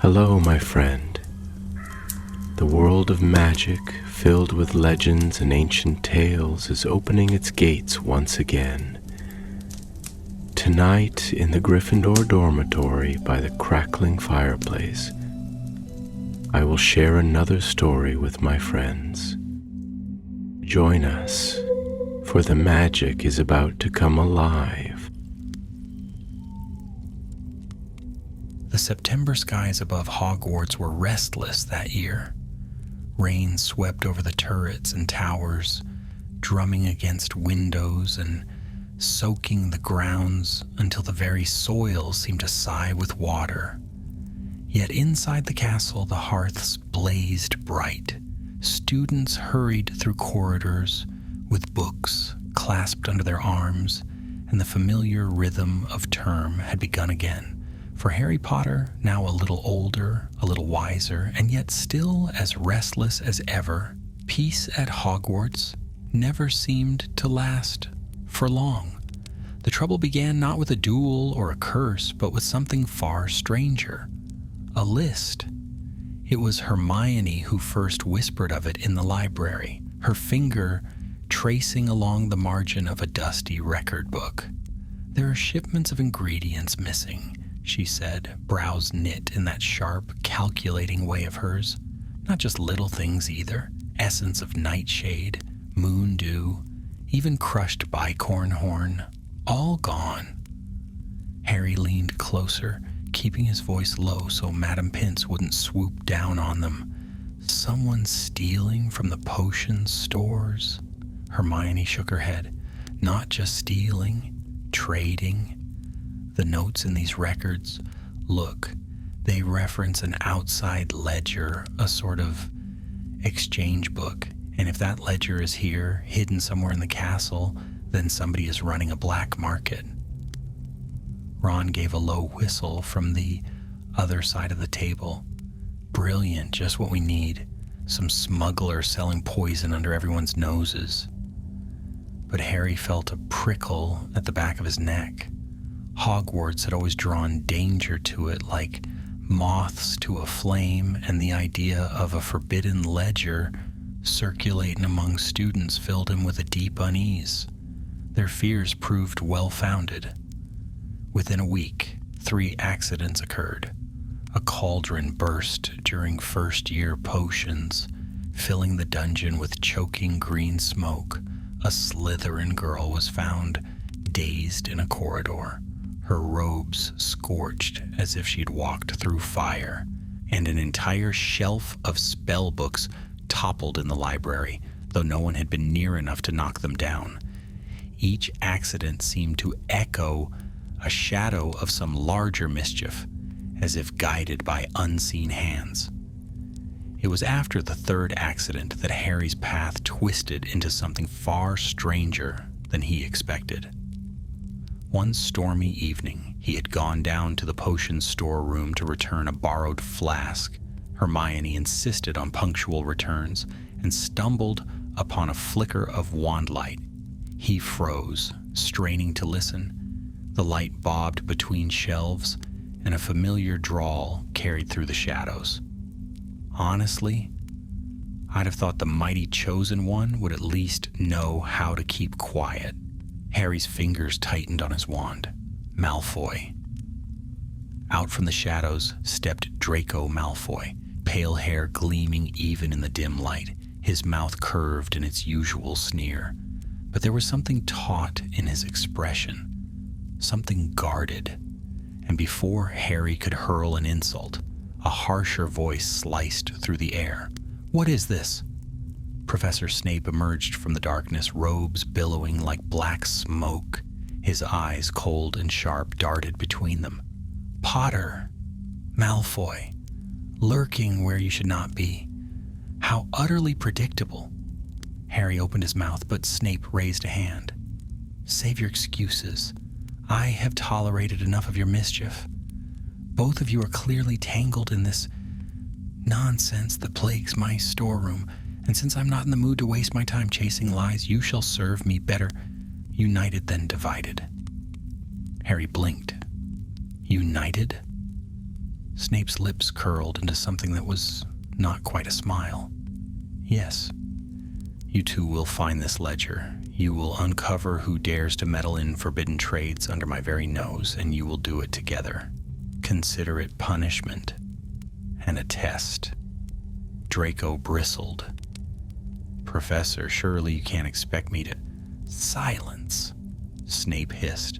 Hello, my friend. The world of magic, filled with legends and ancient tales, is opening its gates once again. Tonight, in the Gryffindor dormitory by the crackling fireplace, I will share another story with my friends. Join us, for the magic is about to come alive. The September skies above Hogwarts were restless that year. Rain swept over the turrets and towers, drumming against windows and soaking the grounds until the very soil seemed to sigh with water. Yet inside the castle, the hearths blazed bright. Students hurried through corridors with books clasped under their arms, and the familiar rhythm of term had begun again. For Harry Potter, now a little older, a little wiser, and yet still as restless as ever, peace at Hogwarts never seemed to last for long. The trouble began not with a duel or a curse, but with something far stranger. A list. It was Hermione who first whispered of it in the library, her finger tracing along the margin of a dusty record book. "There are shipments of ingredients missing," she said, brows knit in that sharp, calculating way of hers. "Not just little things either. Essence of nightshade, moon dew, even crushed bicorn horn. All gone." Harry leaned closer, keeping his voice low so Madame Pince wouldn't swoop down on them. "Someone stealing from the potion stores?" Hermione shook her head. "Not just stealing, trading. The notes in these records, look, they reference an outside ledger, a sort of exchange book. And if that ledger is here, hidden somewhere in the castle, then somebody is running a black market." Ron gave a low whistle from the other side of the table. "Brilliant, just what we need. Some smuggler selling poison under everyone's noses." But Harry felt a prickle at the back of his neck. Hogwarts had always drawn danger to it like moths to a flame, and the idea of a forbidden ledger circulating among students filled him with a deep unease. Their fears proved well-founded. Within a week, 3 accidents occurred. A cauldron burst during first-year potions, filling the dungeon with choking green smoke. A Slytherin girl was found dazed in a corridor, her robes scorched as if she'd walked through fire, and an entire shelf of spell books toppled in the library, though no one had been near enough to knock them down. Each accident seemed to echo a shadow of some larger mischief, as if guided by unseen hands. It was after the 3rd accident that Harry's path twisted into something far stranger than he expected. One stormy evening, he had gone down to the potion storeroom to return a borrowed flask. Hermione insisted on punctual returns and stumbled upon a flicker of wand light. He froze, straining to listen. The light bobbed between shelves, and a familiar drawl carried through the shadows. "Honestly, I'd have thought the mighty Chosen One would at least know how to keep quiet." Harry's fingers tightened on his wand. Malfoy. Out from the shadows stepped Draco Malfoy, pale hair gleaming even in the dim light, his mouth curved in its usual sneer. But there was something taut in his expression, something guarded, and before Harry could hurl an insult, a harsher voice sliced through the air. "What is this?" Professor Snape emerged from the darkness, robes billowing like black smoke. His eyes, cold and sharp, darted between them. "Potter, Malfoy, lurking where you should not be. How utterly predictable." Harry opened his mouth, but Snape raised a hand. "Save your excuses. I have tolerated enough of your mischief. Both of you are clearly tangled in this nonsense that plagues my storeroom, and since I'm not in the mood to waste my time chasing lies, you shall serve me better united than divided." Harry blinked. "United?" Snape's lips curled into something that was not quite a smile. "Yes, you too will find this ledger. You will uncover who dares to meddle in forbidden trades under my very nose, and you will do it together. Consider it punishment and a test." Draco bristled. "Professor, surely you can't expect me to—" "Silence," Snape hissed.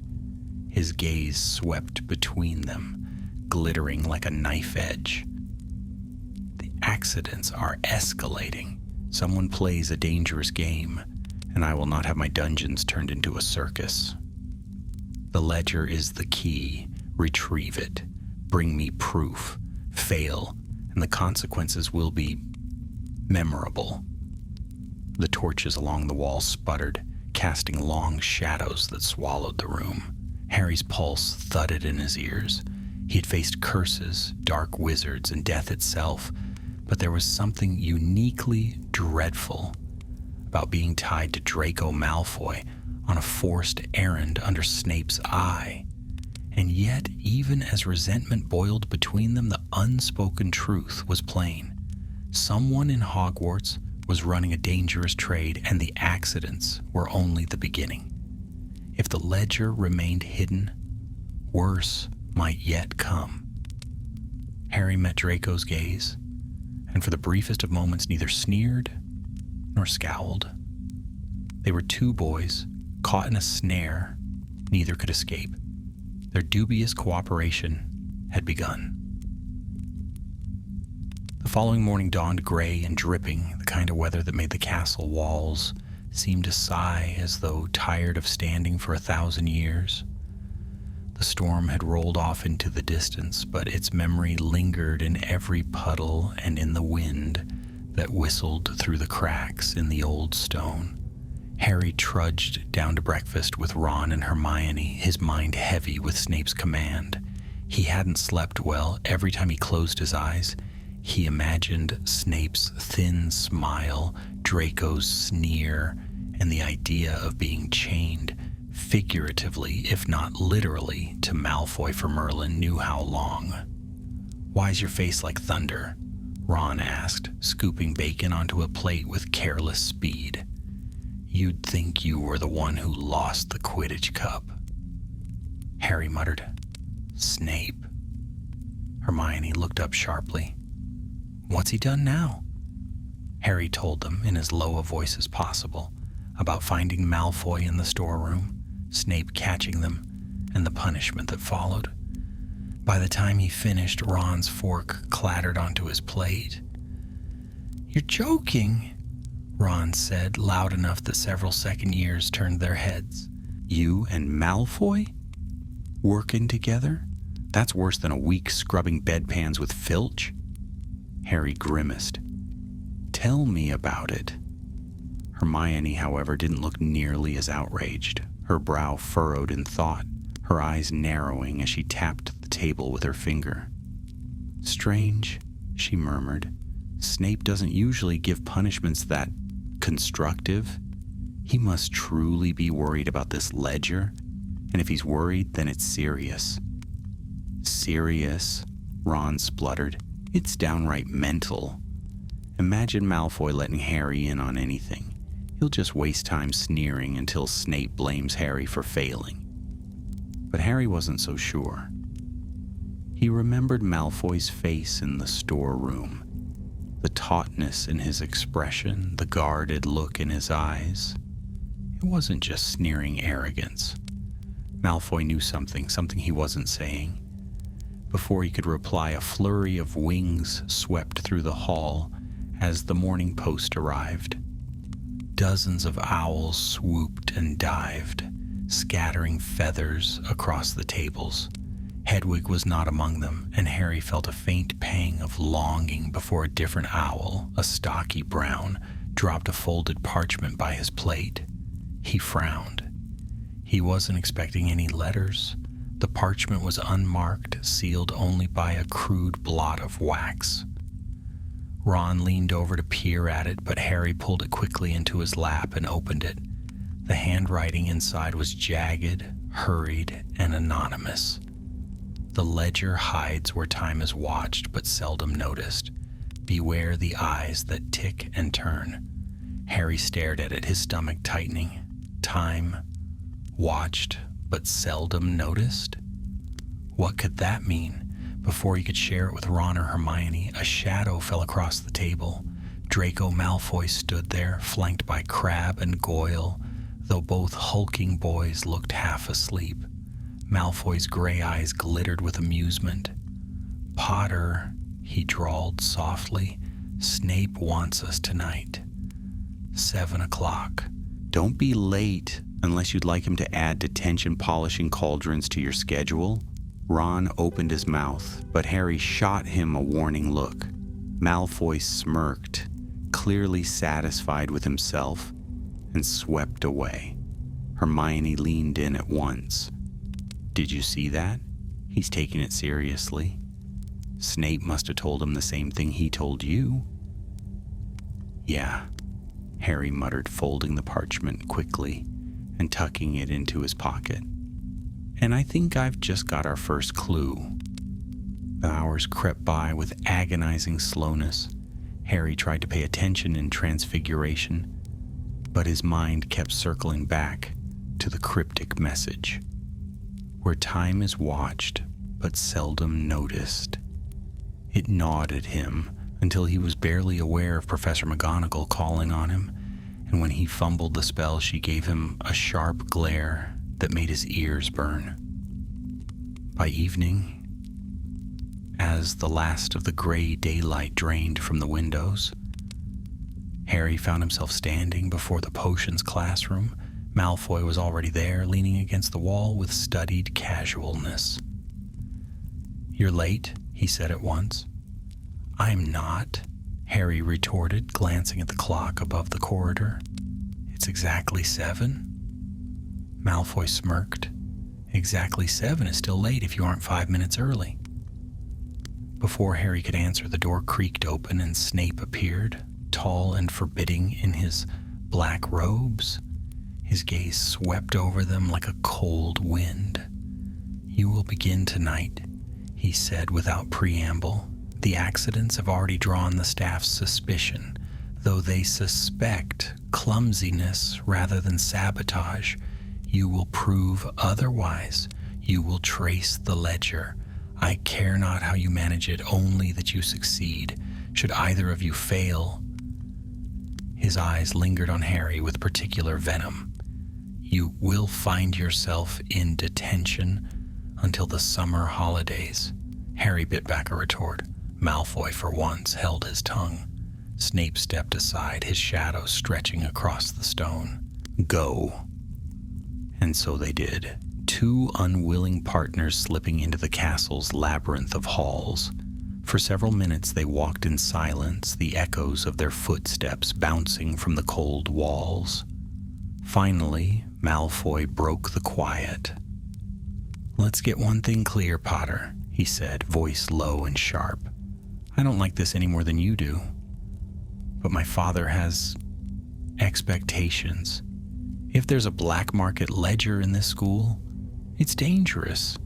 His gaze swept between them, glittering like a knife edge. "The accidents are escalating. Someone plays a dangerous game, and I will not have my dungeons turned into a circus. The ledger is the key. Retrieve it. Bring me proof. Fail, and the consequences will be memorable." The torches along the wall sputtered, casting long shadows that swallowed the room. Harry's pulse thudded in his ears. He had faced curses, dark wizards, and death itself, but there was something uniquely dreadful about being tied to Draco Malfoy on a forced errand under Snape's eye. And yet, even as resentment boiled between them, the unspoken truth was plain. Someone in Hogwarts was running a dangerous trade, and the accidents were only the beginning. If the ledger remained hidden, worse might yet come. Harry met Draco's gaze, and for the briefest of moments neither sneered nor scowled. They were two boys, caught in a snare neither could escape. Their dubious cooperation had begun. The following morning dawned gray and dripping, the kind of weather that made the castle walls seem to sigh as though tired of standing for 1,000 years. The storm had rolled off into the distance, but its memory lingered in every puddle and in the wind that whistled through the cracks in the old stone. Harry trudged down to breakfast with Ron and Hermione, his mind heavy with Snape's command. He hadn't slept well. Every time he closed his eyes, he imagined Snape's thin smile, Draco's sneer, and the idea of being chained, figuratively, if not literally, to Malfoy for Merlin knew how long. "Why's your face like thunder?" Ron asked, scooping bacon onto a plate with careless speed. "You'd think you were the one who lost the Quidditch Cup." Harry muttered, "Snape." Hermione looked up sharply. "What's he done now?" Harry told them in as low a voice as possible about finding Malfoy in the storeroom, Snape catching them, and the punishment that followed. By the time he finished, Ron's fork clattered onto his plate. "You're joking," Ron said, loud enough that several second ears turned their heads. "You and Malfoy? Working together? That's worse than a week scrubbing bedpans with Filch." Harry grimaced. "Tell me about it." Hermione, however, didn't look nearly as outraged, her brow furrowed in thought, her eyes narrowing as she tapped the table with her finger. "Strange," she murmured. "Snape doesn't usually give punishments that constructive. He must truly be worried about this ledger, and if he's worried, then it's serious." "Serious?" Ron spluttered. "It's downright mental. Imagine Malfoy letting Harry in on anything. He'll just waste time sneering until Snape blames Harry for failing." But Harry wasn't so sure. He remembered Malfoy's face in the storeroom, the tautness in his expression, the guarded look in his eyes. It wasn't just sneering arrogance. Malfoy knew something he wasn't saying. Before he could reply, a flurry of wings swept through the hall as the morning post arrived. Dozens of owls swooped and dived, scattering feathers across the tables. Hedwig was not among them, and Harry felt a faint pang of longing before a different owl, a stocky brown, dropped a folded parchment by his plate. He frowned. He wasn't expecting any letters. The parchment was unmarked, sealed only by a crude blot of wax. Ron leaned over to peer at it, but Harry pulled it quickly into his lap and opened it. The handwriting inside was jagged, hurried, and anonymous. The ledger hides where time is watched but seldom noticed. Beware the eyes that tick and turn. Harry stared at it, his stomach tightening. Time, watched but seldom noticed? What could that mean? Before he could share it with Ron or Hermione, a shadow fell across the table. Draco Malfoy stood there, flanked by Crabbe and Goyle, though both hulking boys looked half asleep. Malfoy's gray eyes glittered with amusement. "Potter," he drawled softly, "Snape wants us tonight. 7 o'clock. Don't be late unless you'd like him to add detention polishing cauldrons to your schedule." Ron opened his mouth, but Harry shot him a warning look. Malfoy smirked, clearly satisfied with himself, and swept away. Hermione leaned in at once. "Did you see that? He's taking it seriously. Snape must have told him the same thing he told you." "Yeah," Harry muttered, folding the parchment quickly and tucking it into his pocket. "And I think I've just got our first clue." The hours crept by with agonizing slowness. Harry tried to pay attention in Transfiguration, but his mind kept circling back to the cryptic message. Where time is watched but seldom noticed. It gnawed at him until he was barely aware of Professor McGonagall calling on him, and when he fumbled the spell, she gave him a sharp glare that made his ears burn. By evening, as the last of the gray daylight drained from the windows, Harry found himself standing before the potions classroom. Malfoy was already there, leaning against the wall with studied casualness. "You're late," he said at once. "I'm not," Harry retorted, glancing at the clock above the corridor. "It's exactly 7. Malfoy smirked. "Exactly 7 is still late if you aren't 5 minutes early." Before Harry could answer, the door creaked open and Snape appeared, tall and forbidding in his black robes. His gaze swept over them like a cold wind. "You will begin tonight," he said without preamble. "The accidents have already drawn the staff's suspicion, though they suspect clumsiness rather than sabotage. You will prove otherwise. You will trace the ledger. I care not how you manage it, only that you succeed. Should either of you fail..." His eyes lingered on Harry with particular venom. "You will find yourself in detention until the summer holidays." Harry bit back a retort. Malfoy, for once, held his tongue. Snape stepped aside, his shadow stretching across the stone. "Go." And so they did. Two unwilling partners slipping into the castle's labyrinth of halls. For several minutes they walked in silence, the echoes of their footsteps bouncing from the cold walls. Finally, Malfoy broke the quiet. "Let's get one thing clear, Potter," he said, voice low and sharp. "I don't like this any more than you do. But my father has expectations. If there's a black market ledger in this school, it's dangerous.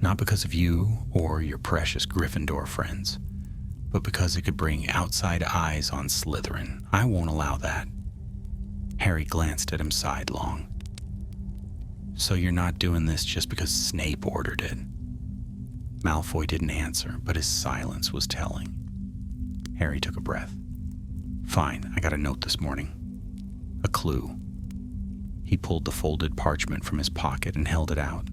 Not because of you or your precious Gryffindor friends, but because it could bring outside eyes on Slytherin. I won't allow that." Harry glanced at him sidelong. "So you're not doing this just because Snape ordered it?" Malfoy didn't answer, but his silence was telling. Harry took a breath. "Fine, I got a note this morning. A clue." He pulled the folded parchment from his pocket and held it out.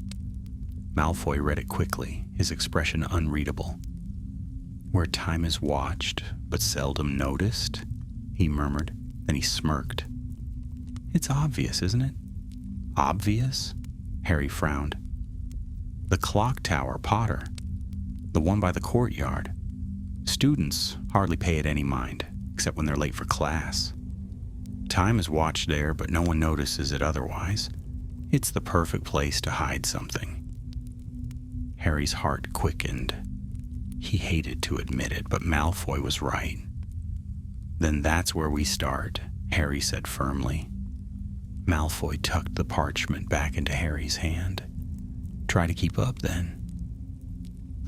Malfoy read it quickly, his expression unreadable. "Where time is watched, but seldom noticed," he murmured. Then he smirked. "It's obvious, isn't it?" "Obvious?" Harry frowned. "The clock tower, Potter. The one by the courtyard. Students hardly pay it any mind, except when they're late for class. Time is watched there, but no one notices it otherwise. It's the perfect place to hide something." Harry's heart quickened. He hated to admit it, but Malfoy was right. "Then that's where we start," Harry said firmly. Malfoy tucked the parchment back into Harry's hand. "Try to keep up, then."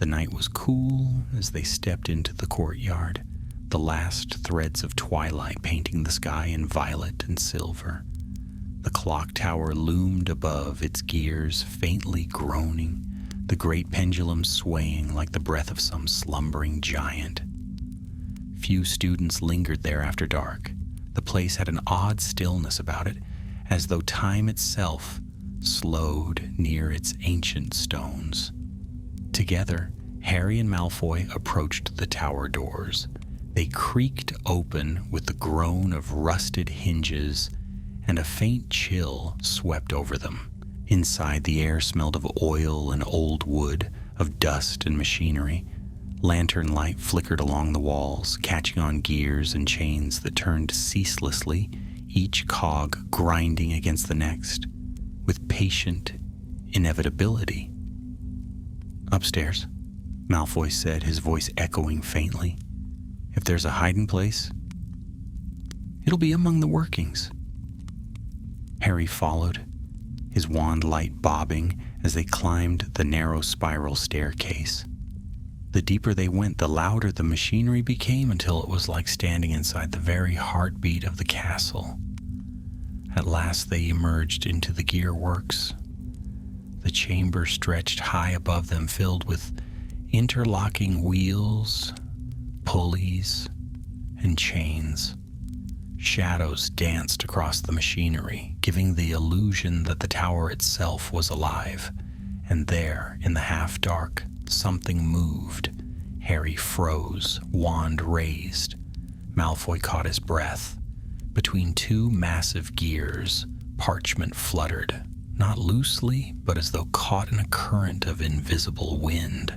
The night was cool as they stepped into the courtyard, the last threads of twilight painting the sky in violet and silver. The clock tower loomed above, its gears faintly groaning, the great pendulum swaying like the breath of some slumbering giant. Few students lingered there after dark. The place had an odd stillness about it, as though time itself slowed near its ancient stones. Together, Harry and Malfoy approached the tower doors. They creaked open with the groan of rusted hinges, and a faint chill swept over them. Inside, the air smelled of oil and old wood, of dust and machinery. Lantern light flickered along the walls, catching on gears and chains that turned ceaselessly, each cog grinding against the next, with patient inevitability. "Upstairs," Malfoy said, his voice echoing faintly. "If there's a hiding place, it'll be among the workings." Harry followed, his wand light bobbing as they climbed the narrow spiral staircase. The deeper they went, the louder the machinery became, until it was like standing inside the very heartbeat of the castle. At last they emerged into the gearworks. The chamber stretched high above them, filled with interlocking wheels, pulleys, and chains. Shadows danced across the machinery, giving the illusion that the tower itself was alive. And there, in the half-dark, something moved. Harry froze, wand raised. Malfoy caught his breath. Between two massive gears, parchment fluttered, not loosely, but as though caught in a current of invisible wind.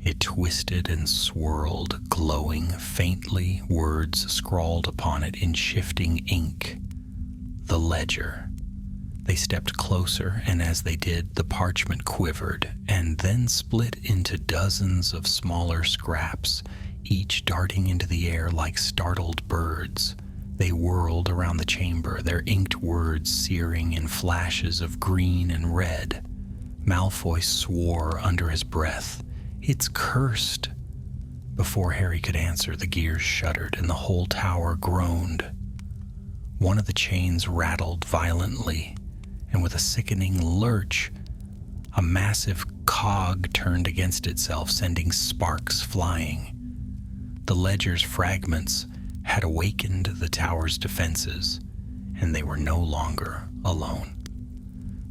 It twisted and swirled, glowing faintly, words scrawled upon it in shifting ink. The ledger. They stepped closer, and as they did, the parchment quivered, and then split into dozens of smaller scraps, each darting into the air like startled birds. They whirled around the chamber, their inked words searing in flashes of green and red. Malfoy swore under his breath, "It's cursed." Before Harry could answer, the gears shuddered and the whole tower groaned. One of the chains rattled violently, and with a sickening lurch, a massive cog turned against itself, sending sparks flying. The ledger's fragments had awakened the tower's defenses, and they were no longer alone.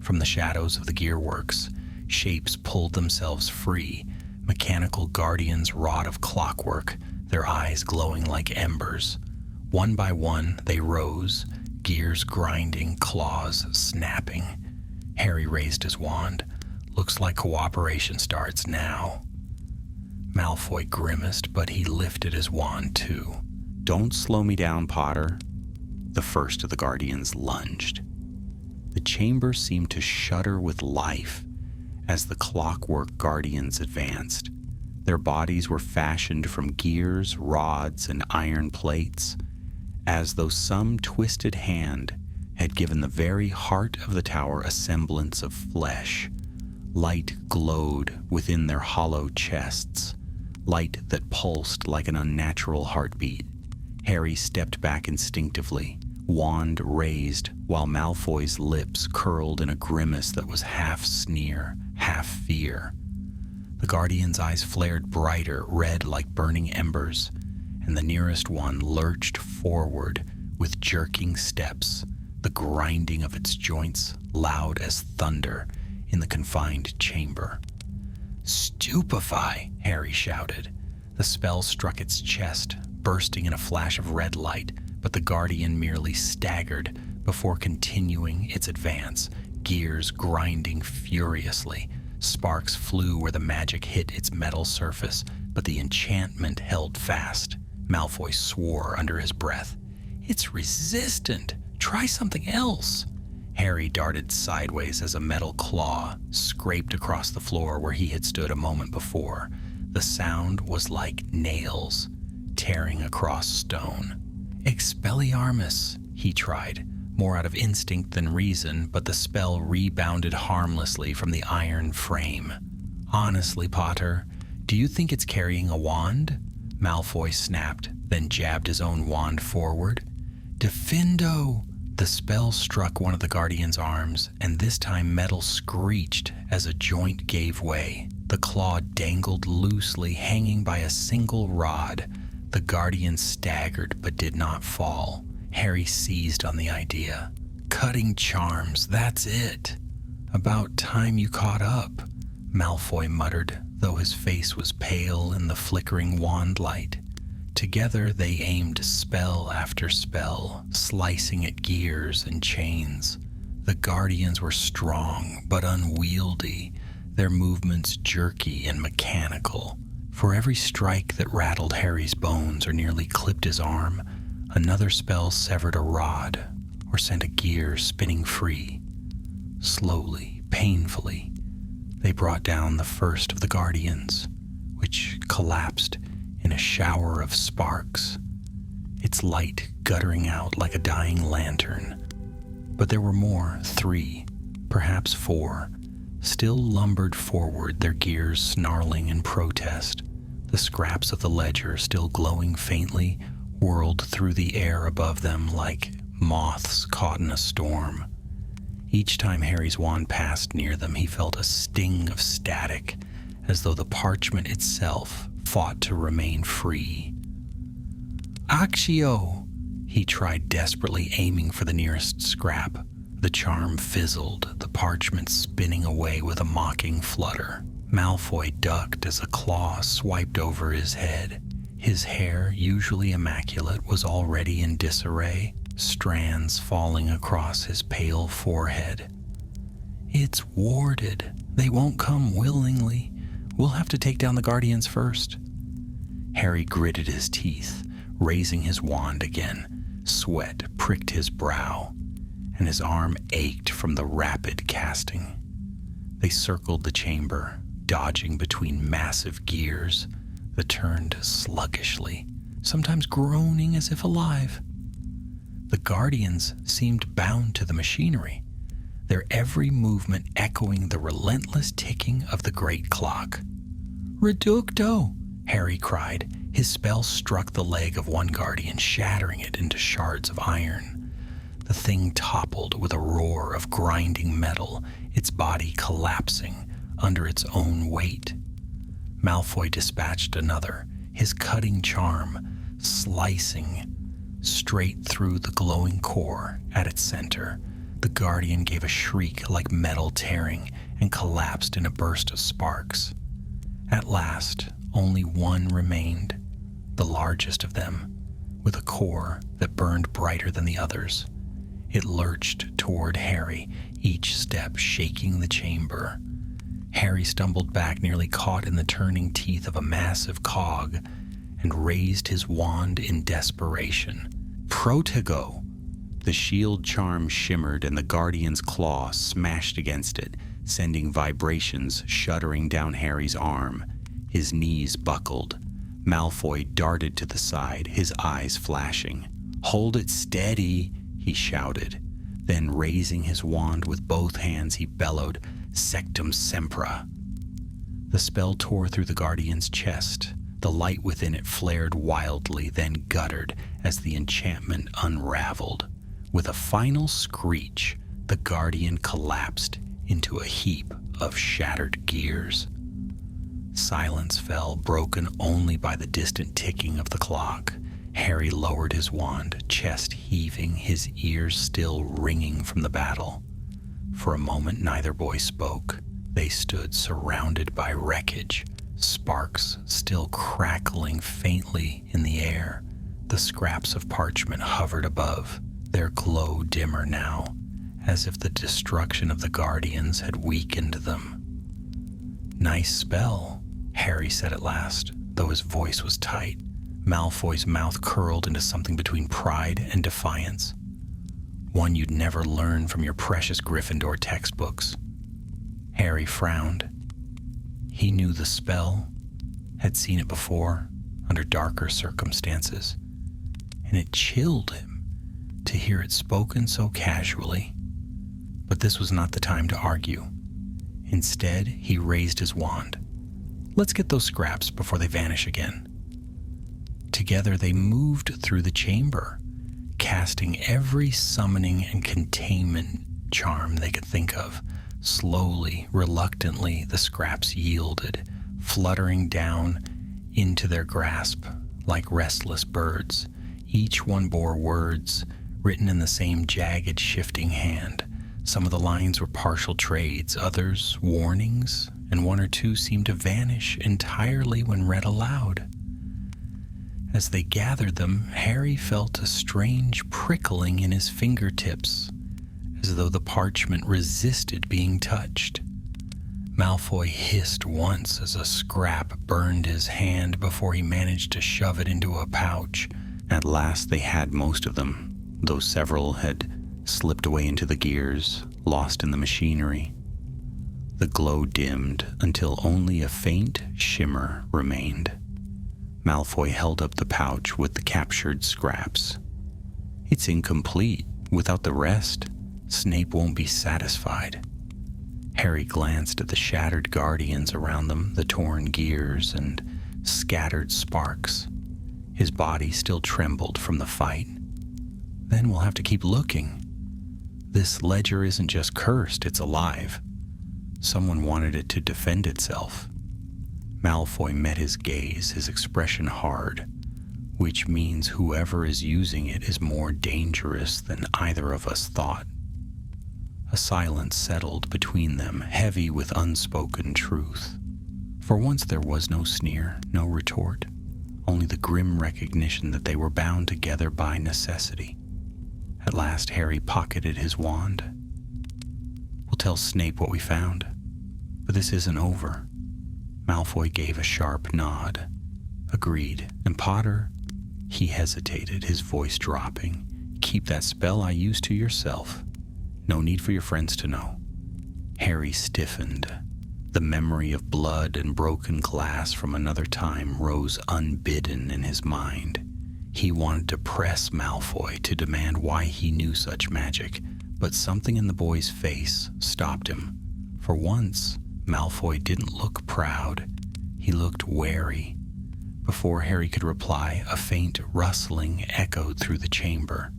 From the shadows of the gearworks, shapes pulled themselves free, mechanical guardians wrought of clockwork, their eyes glowing like embers. One by one, they rose, gears grinding, claws snapping. Harry raised his wand. "Looks like cooperation starts now." Malfoy grimaced, but he lifted his wand too. "Don't slow me down, Potter." The first of the guardians lunged. The chamber seemed to shudder with life as the clockwork guardians advanced. Their bodies were fashioned from gears, rods, and iron plates, as though some twisted hand had given the very heart of the tower a semblance of flesh. Light glowed within their hollow chests, light that pulsed like an unnatural heartbeat. Harry stepped back instinctively, wand raised, while Malfoy's lips curled in a grimace that was half sneer, half fear. The guardian's eyes flared brighter, red like burning embers, and the nearest one lurched forward with jerking steps, the grinding of its joints loud as thunder in the confined chamber. "Stupefy!" Harry shouted. The spell struck its chest, bursting in a flash of red light, but the guardian merely staggered before continuing its advance, gears grinding furiously. Sparks flew where the magic hit its metal surface, but the enchantment held fast. Malfoy swore under his breath. "It's resistant! Try something else!" Harry darted sideways as a metal claw scraped across the floor where he had stood a moment before. The sound was like nails tearing across stone. "Expelliarmus," he tried, more out of instinct than reason, but the spell rebounded harmlessly from the iron frame. "Honestly, Potter, Do you think it's carrying a wand? Malfoy snapped, then jabbed his own wand forward. Defendo! The spell struck one of the Guardian's arms, and this time metal screeched as a joint gave way. The claw dangled loosely, hanging by a single rod. The Guardian staggered but did not fall. Harry seized on the idea. Cutting charms, that's it. About time you caught up, Malfoy muttered, though his face was pale in the flickering wand light. Together they aimed spell after spell, slicing at gears and chains. The Guardians were strong but unwieldy, their movements jerky and mechanical. For every strike that rattled Harry's bones or nearly clipped his arm, another spell severed a rod or sent a gear spinning free. Slowly, painfully, they brought down the first of the Guardians, which collapsed in a shower of sparks, its light guttering out like a dying lantern. But there were more, 3, perhaps 4, still lumbered forward, their gears snarling in protest. The scraps of the ledger, still glowing faintly, whirled through the air above them like moths caught in a storm. Each time Harry's wand passed near them, he felt a sting of static, as though the parchment itself fought to remain free. Accio! He tried desperately, aiming for the nearest scrap. The charm fizzled, the parchment spinning away with a mocking flutter. Malfoy ducked as a claw swiped over his head. His hair, usually immaculate, was already in disarray, strands falling across his pale forehead. It's warded. They won't come willingly. We'll have to take down the Guardians first. Harry gritted his teeth, raising his wand again. Sweat pricked his brow, and his arm ached from the rapid casting. They circled the chamber, dodging between massive gears that turned sluggishly, sometimes groaning as if alive. The Guardians seemed bound to the machinery, their every movement echoing the relentless ticking of the great clock. Reducto! Harry cried. His spell struck the leg of one Guardian, shattering it into shards of iron. The thing toppled with a roar of grinding metal, its body collapsing under its own weight. Malfoy dispatched another, his cutting charm slicing straight through the glowing core at its center. The Guardian gave a shriek like metal tearing and collapsed in a burst of sparks. At last, only one remained, the largest of them, with a core that burned brighter than the others. It lurched toward Harry, each step shaking the chamber. Harry stumbled back, nearly caught in the turning teeth of a massive cog, and raised his wand in desperation. Protego! The shield charm shimmered and the Guardian's claw smashed against it, sending vibrations shuddering down Harry's arm. His knees buckled. Malfoy darted to the side, his eyes flashing. Hold it steady, he shouted. Then, raising his wand with both hands, he bellowed, Sectum Sempra. The spell tore through the Guardian's chest. The light within it flared wildly, then guttered as the enchantment unraveled. With a final screech, the Guardian collapsed into a heap of shattered gears. Silence fell, broken only by the distant ticking of the clock. Harry lowered his wand, chest heaving, his ears still ringing from the battle. For a moment, neither boy spoke. They stood surrounded by wreckage, sparks still crackling faintly in the air. The scraps of parchment hovered above, their glow dimmer now, as if the destruction of the Guardians had weakened them. Nice spell, Harry said at last, though his voice was tight. Malfoy's mouth curled into something between pride and defiance. One you'd never learn from your precious Gryffindor textbooks. Harry frowned. He knew the spell, had seen it before, under darker circumstances, and it chilled him to hear it spoken so casually. But this was not the time to argue. Instead, he raised his wand. Let's get those scraps before they vanish again." Together they moved through the chamber, casting every summoning and containment charm they could think of. Slowly, reluctantly, the scraps yielded, fluttering down into their grasp like restless birds. Each one bore words written in the same jagged, shifting hand. Some of the lines were partial trades, others warnings, and one or two seemed to vanish entirely when read aloud. As they gathered them, Harry felt a strange prickling in his fingertips, as though the parchment resisted being touched. Malfoy hissed once as a scrap burned his hand before he managed to shove it into a pouch. At last they had most of them, though several had slipped away into the gears, lost in the machinery. The glow dimmed until only a faint shimmer remained. Malfoy held up the pouch with the captured scraps. "It's incomplete. Without the rest, Snape won't be satisfied." Harry glanced at the shattered guardians around them, the torn gears and scattered sparks. His body still trembled from the fight. "Then we'll have to keep looking. This ledger isn't just cursed, it's alive. Someone wanted it to defend itself." Malfoy met his gaze, his expression hard, which means whoever is using it is more dangerous than either of us thought. A silence settled between them, heavy with unspoken truth. For once there was no sneer, no retort, only the grim recognition that they were bound together by necessity. At last Harry pocketed his wand. "We'll tell Snape what we found, but this isn't over." Malfoy gave a sharp nod. "Agreed. And Potter?" He hesitated, his voice dropping. "Keep that spell I used to yourself. No need for your friends to know." Harry stiffened. The memory of blood and broken glass from another time rose unbidden in his mind. He wanted to press Malfoy to demand why he knew such magic, but something in the boy's face stopped him. For once, Malfoy didn't look proud. He looked wary. Before Harry could reply, a faint rustling echoed through the chamber.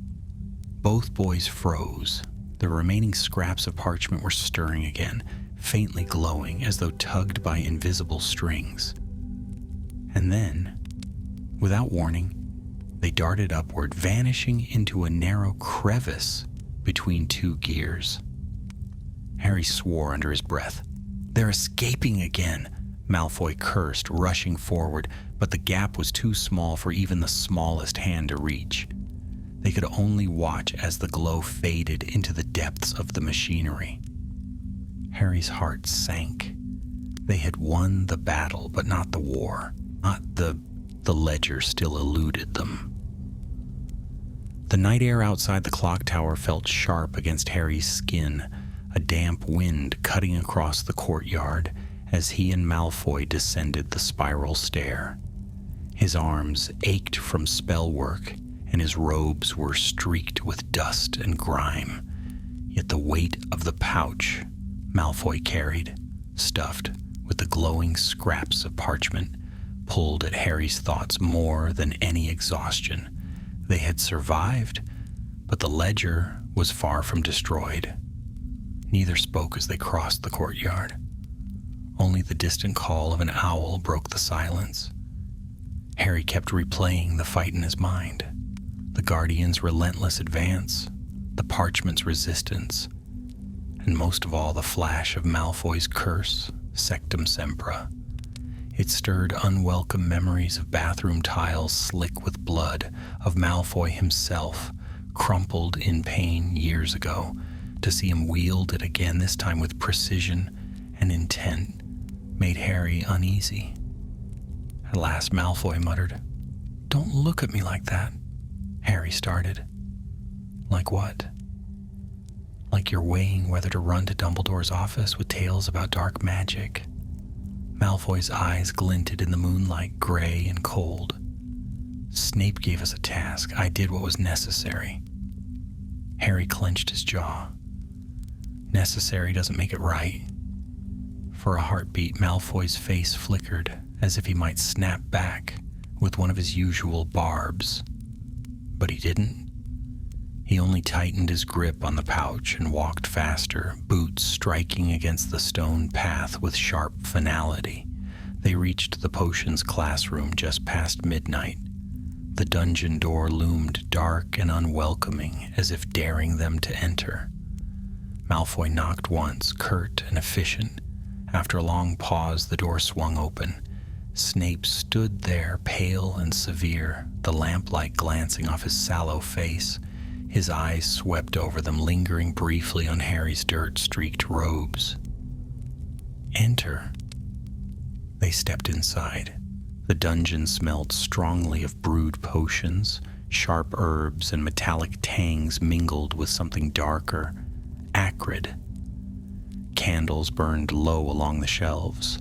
Both boys froze. The remaining scraps of parchment were stirring again, faintly glowing as though tugged by invisible strings. And then, without warning, they darted upward, vanishing into a narrow crevice between two gears. Harry swore under his breath. "They're escaping again," Malfoy cursed, rushing forward, but the gap was too small for even the smallest hand to reach. They could only watch as the glow faded into the depths of the machinery. Harry's heart sank. They had won the battle, but not the war. Not the ledger still eluded them. The night air outside the clock tower felt sharp against Harry's skin, a damp wind cutting across the courtyard as he and Malfoy descended the spiral stair. His arms ached from spell work, and his robes were streaked with dust and grime. Yet the weight of the pouch Malfoy carried, stuffed with the glowing scraps of parchment, pulled at Harry's thoughts more than any exhaustion. They had survived, but the ledger was far from destroyed. Neither spoke as they crossed the courtyard. Only the distant call of an owl broke the silence. Harry kept replaying the fight in his mind. The Guardians' relentless advance, the parchment's resistance, and most of all the flash of Malfoy's curse, Sectum Sempra. It stirred unwelcome memories of bathroom tiles slick with blood, of Malfoy himself, crumpled in pain years ago. To see him wield it again, this time with precision and intent, made Harry uneasy. At last Malfoy muttered, "Don't look at me like that." Harry started. "Like what?" "Like you're weighing whether to run to Dumbledore's office with tales about dark magic." Malfoy's eyes glinted in the moonlight, gray and cold. "Snape gave us a task. I did what was necessary." Harry clenched his jaw. "Necessary doesn't make it right." For a heartbeat, Malfoy's face flickered, as if he might snap back with one of his usual barbs. But he didn't. He only tightened his grip on the pouch and walked faster, boots striking against the stone path with sharp finality. They reached the potions classroom just past midnight. The dungeon door loomed dark and unwelcoming, as if daring them to enter. Malfoy knocked once, curt and efficient. After a long pause, the door swung open. Snape stood there, pale and severe, the lamplight glancing off his sallow face. His eyes swept over them, lingering briefly on Harry's dirt-streaked robes. Enter. They stepped inside. The dungeon smelled strongly of brewed potions. Sharp herbs and metallic tangs mingled with something darker, acrid. Candles burned low along the shelves,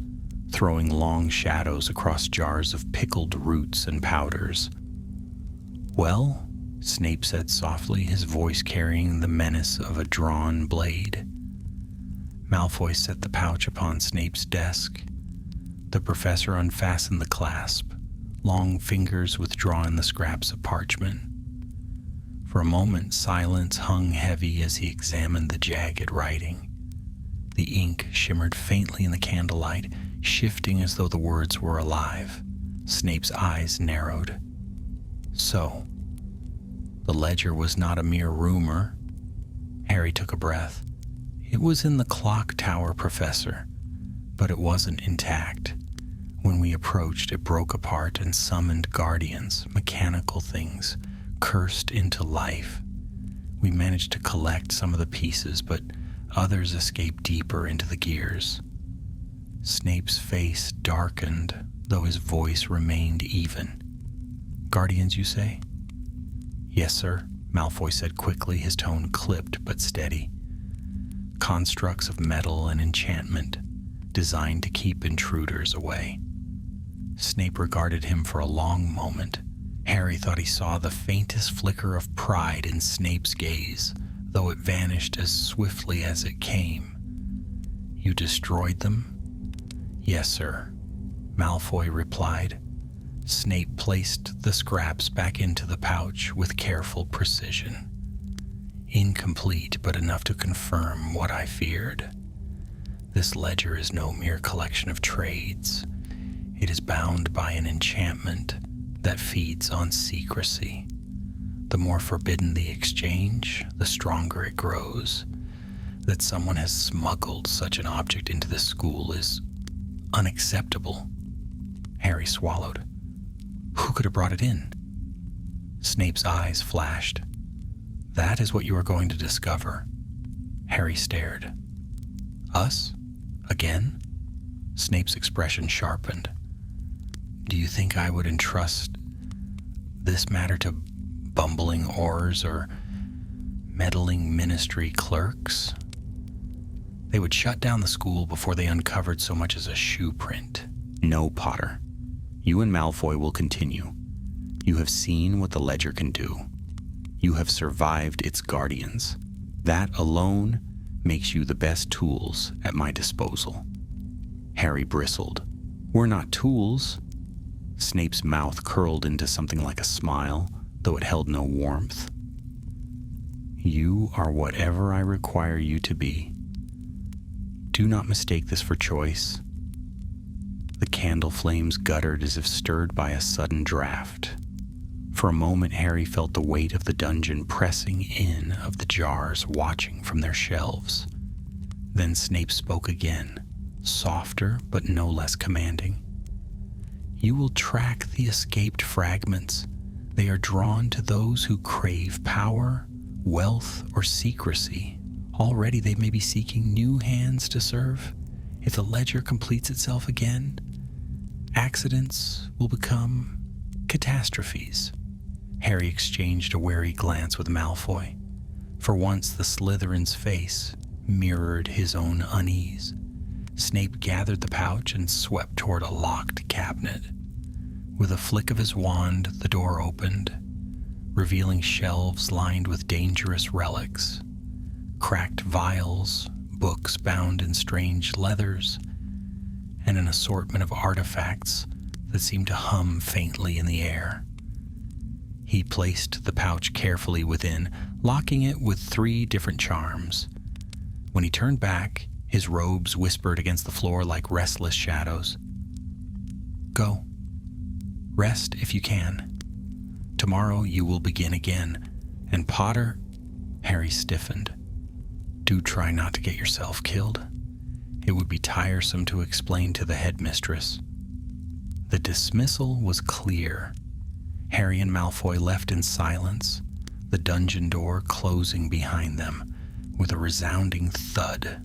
throwing long shadows across jars of pickled roots and powders. "Well," Snape said softly, his voice carrying the menace of a drawn blade. Malfoy set the pouch upon Snape's desk. The professor unfastened the clasp, long fingers withdrawing the scraps of parchment. For a moment, silence hung heavy as he examined the jagged writing. The ink shimmered faintly in the candlelight, shifting as though the words were alive. Snape's eyes narrowed. So, the ledger was not a mere rumor. Harry took a breath. It was in the clock tower, Professor, but it wasn't intact. When we approached, it broke apart and summoned guardians, mechanical things, cursed into life. We managed to collect some of the pieces, but others escaped deeper into the gears. Snape's face darkened, though his voice remained even. "Guardians, you say?" "Yes, sir," Malfoy said quickly, his tone clipped but steady. "Constructs of metal and enchantment, designed to keep intruders away." Snape regarded him for a long moment. Harry thought he saw the faintest flicker of pride in Snape's gaze, though it vanished as swiftly as it came. "You destroyed them?" "Yes, sir," Malfoy replied. Snape placed the scraps back into the pouch with careful precision. "Incomplete, but enough to confirm what I feared. This ledger is no mere collection of trades. It is bound by an enchantment that feeds on secrecy. The more forbidden the exchange, the stronger it grows. That someone has smuggled such an object into this school is unacceptable." Harry swallowed. "Who could have brought it in?" Snape's eyes flashed. "That is what you are going to discover." Harry stared. "Us? Again?" Snape's expression sharpened. "Do you think I would entrust this matter to bumbling Aurors or meddling ministry clerks? They would shut down the school before they uncovered so much as a shoe print." "No, Potter. You and Malfoy will continue. You have seen what the ledger can do. You have survived its guardians. That alone makes you the best tools at my disposal." Harry bristled. "We're not tools." Snape's mouth curled into something like a smile, though it held no warmth. "You are whatever I require you to be. Do not mistake this for choice." The candle flames guttered as if stirred by a sudden draft. For a moment, Harry felt the weight of the dungeon pressing in of the jars, watching from their shelves. Then Snape spoke again, softer but no less commanding. "You will track the escaped fragments. They are drawn to those who crave power, wealth, or secrecy. Already they may be seeking new hands to serve. If the ledger completes itself again, accidents will become catastrophes." Harry exchanged a wary glance with Malfoy. For once, the Slytherin's face mirrored his own unease. Snape gathered the pouch and swept toward a locked cabinet. With a flick of his wand, the door opened, revealing shelves lined with dangerous relics. Cracked vials, books bound in strange leathers, and an assortment of artifacts that seemed to hum faintly in the air. He placed the pouch carefully within, locking it with 3 different charms. When he turned back, his robes whispered against the floor like restless shadows. Go. Rest if you can. Tomorrow you will begin again. And Potter, Harry stiffened. Do try not to get yourself killed. It would be tiresome to explain to the headmistress. The dismissal was clear. Harry and Malfoy left in silence, the dungeon door closing behind them with a resounding thud.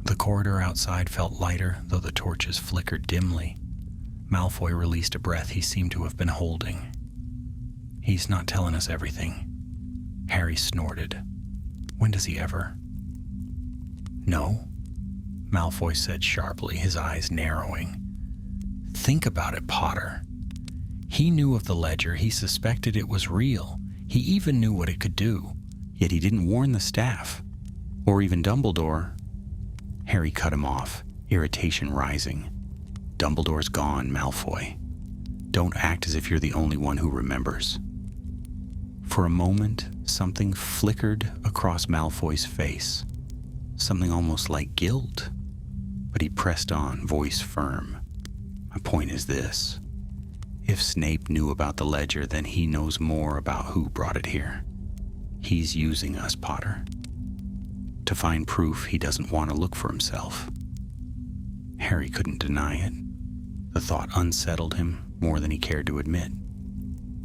The corridor outside felt lighter, though the torches flickered dimly. Malfoy released a breath he seemed to have been holding. He's not telling us everything. Harry snorted. When does he ever? No, Malfoy said sharply, his eyes narrowing. Think about it, Potter. He knew of the ledger. He suspected it was real. He even knew what it could do. Yet he didn't warn the staff, or even Dumbledore. Harry cut him off, irritation rising. Dumbledore's gone, Malfoy. Don't act as if you're the only one who remembers. For a moment, something flickered across Malfoy's face. Something almost like guilt. But he pressed on, voice firm. My point is this. If Snape knew about the ledger, then he knows more about who brought it here. He's using us, Potter. To find proof he doesn't want to look for himself. Harry couldn't deny it. The thought unsettled him more than he cared to admit.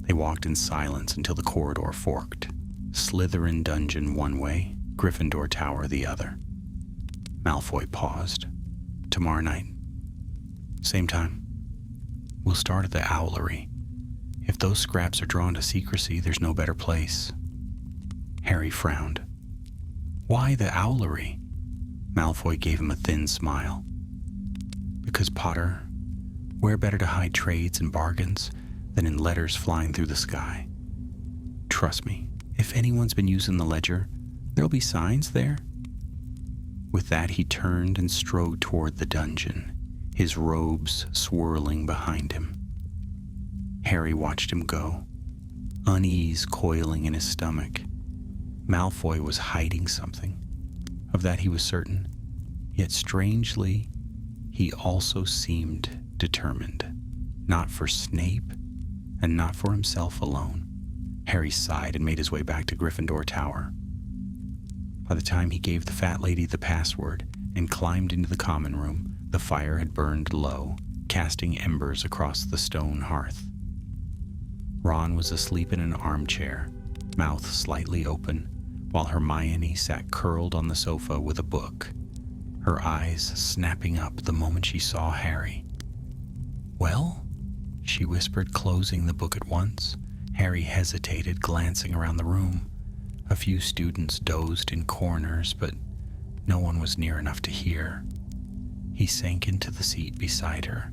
They walked in silence until the corridor forked. Slytherin dungeon one way, Gryffindor tower the other. Malfoy paused. Tomorrow night. Same time. We'll start at the Owlery. If those scraps are drawn to secrecy, there's no better place. Harry frowned. Why the Owlery? Malfoy gave him a thin smile. Because, Potter, where better to hide trades and bargains than in letters flying through the sky? Trust me, if anyone's been using the ledger, there'll be signs there. With that, he turned and strode toward the dungeon, his robes swirling behind him. Harry watched him go, unease coiling in his stomach. Malfoy was hiding something. Of that he was certain. Yet strangely, he also seemed determined. Not for Snape, and not for himself alone. Harry sighed and made his way back to Gryffindor Tower. By the time he gave the fat lady the password and climbed into the common room, the fire had burned low, casting embers across the stone hearth. Ron was asleep in an armchair, mouth slightly open, while Hermione sat curled on the sofa with a book, her eyes snapping up the moment she saw Harry. Well? She whispered, closing the book at once. Harry hesitated, glancing around the room. A few students dozed in corners, but no one was near enough to hear. He sank into the seat beside her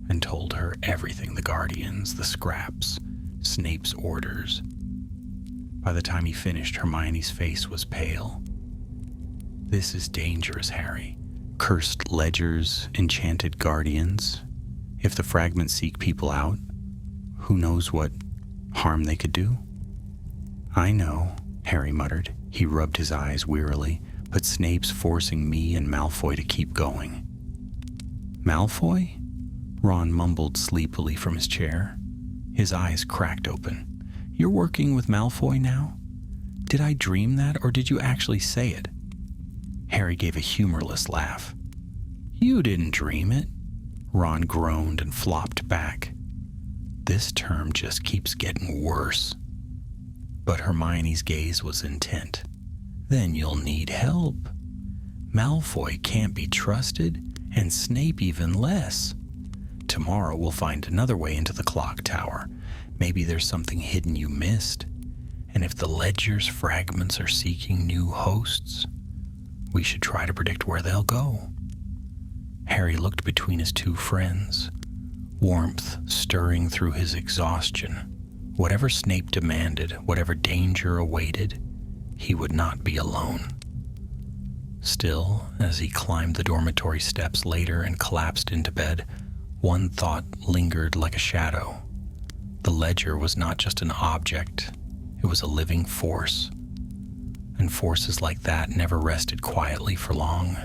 and told her everything: the Guardians, the scraps, Snape's orders. By the time he finished, Hermione's face was pale. This is dangerous, Harry. Cursed ledgers, enchanted guardians. If the fragments seek people out, who knows what harm they could do? I know, Harry muttered. He rubbed his eyes wearily, but Snape's forcing me and Malfoy to keep going. Malfoy? Ron mumbled sleepily from his chair. His eyes cracked open. You're working with Malfoy now? Did I dream that, or did you actually say it? Harry gave a humorless laugh. You didn't dream it. Ron groaned and flopped back. This term just keeps getting worse. But Hermione's gaze was intent. Then you'll need help. Malfoy can't be trusted, and Snape even less. Tomorrow we'll find another way into the clock tower. Maybe there's something hidden you missed. And if the ledger's fragments are seeking new hosts, we should try to predict where they'll go. Harry looked between his two friends, warmth stirring through his exhaustion. Whatever Snape demanded, whatever danger awaited, he would not be alone. Still, as he climbed the dormitory steps later and collapsed into bed, one thought lingered like a shadow. The ledger was not just an object, it was a living force. And forces like that never rested quietly for long.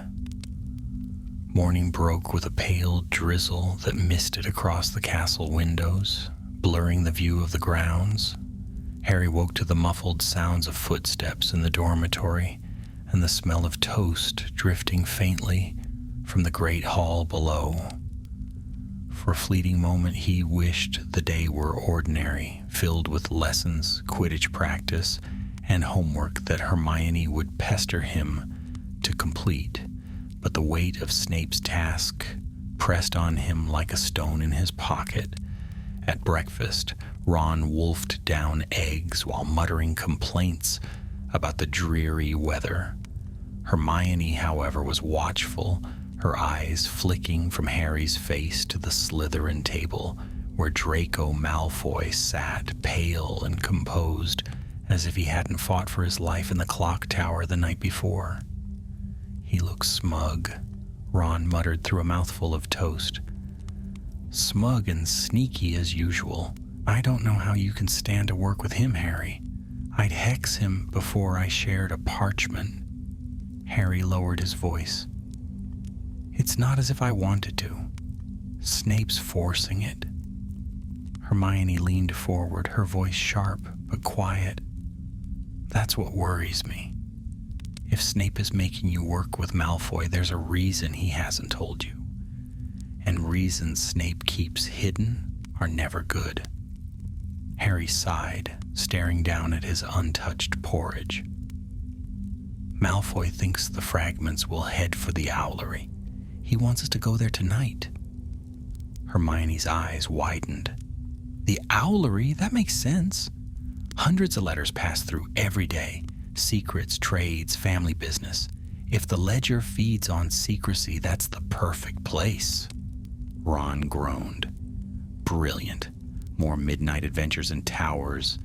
Morning broke with a pale drizzle that misted across the castle windows, blurring the view of the grounds. Harry woke to the muffled sounds of footsteps in the dormitory and the smell of toast drifting faintly from the great hall below. For a fleeting moment, he wished the day were ordinary, filled with lessons, Quidditch practice, and homework that Hermione would pester him to complete. But the weight of Snape's task pressed on him like a stone in his pocket. At breakfast, Ron wolfed down eggs while muttering complaints about the dreary weather. Hermione, however, was watchful, her eyes flicking from Harry's face to the Slytherin table, where Draco Malfoy sat, pale and composed, as if he hadn't fought for his life in the clock tower the night before. "He looks smug," Ron muttered through a mouthful of toast. "Smug and sneaky as usual. I don't know how you can stand to work with him, Harry. I'd hex him before I shared a parchment." Harry lowered his voice. "It's not as if I wanted to. Snape's forcing it." Hermione leaned forward, her voice sharp but quiet. "That's what worries me. If Snape is making you work with Malfoy, there's a reason he hasn't told you. And reasons Snape keeps hidden are never good." Harry sighed, staring down at his untouched porridge. "Malfoy thinks the fragments will head for the Owlery. He wants us to go there tonight." Hermione's eyes widened. "The Owlery? That makes sense. Hundreds of letters pass through every day. Secrets, trades, family business. If the ledger feeds on secrecy, that's the perfect place." Ron groaned. "Brilliant. More midnight adventures in towers.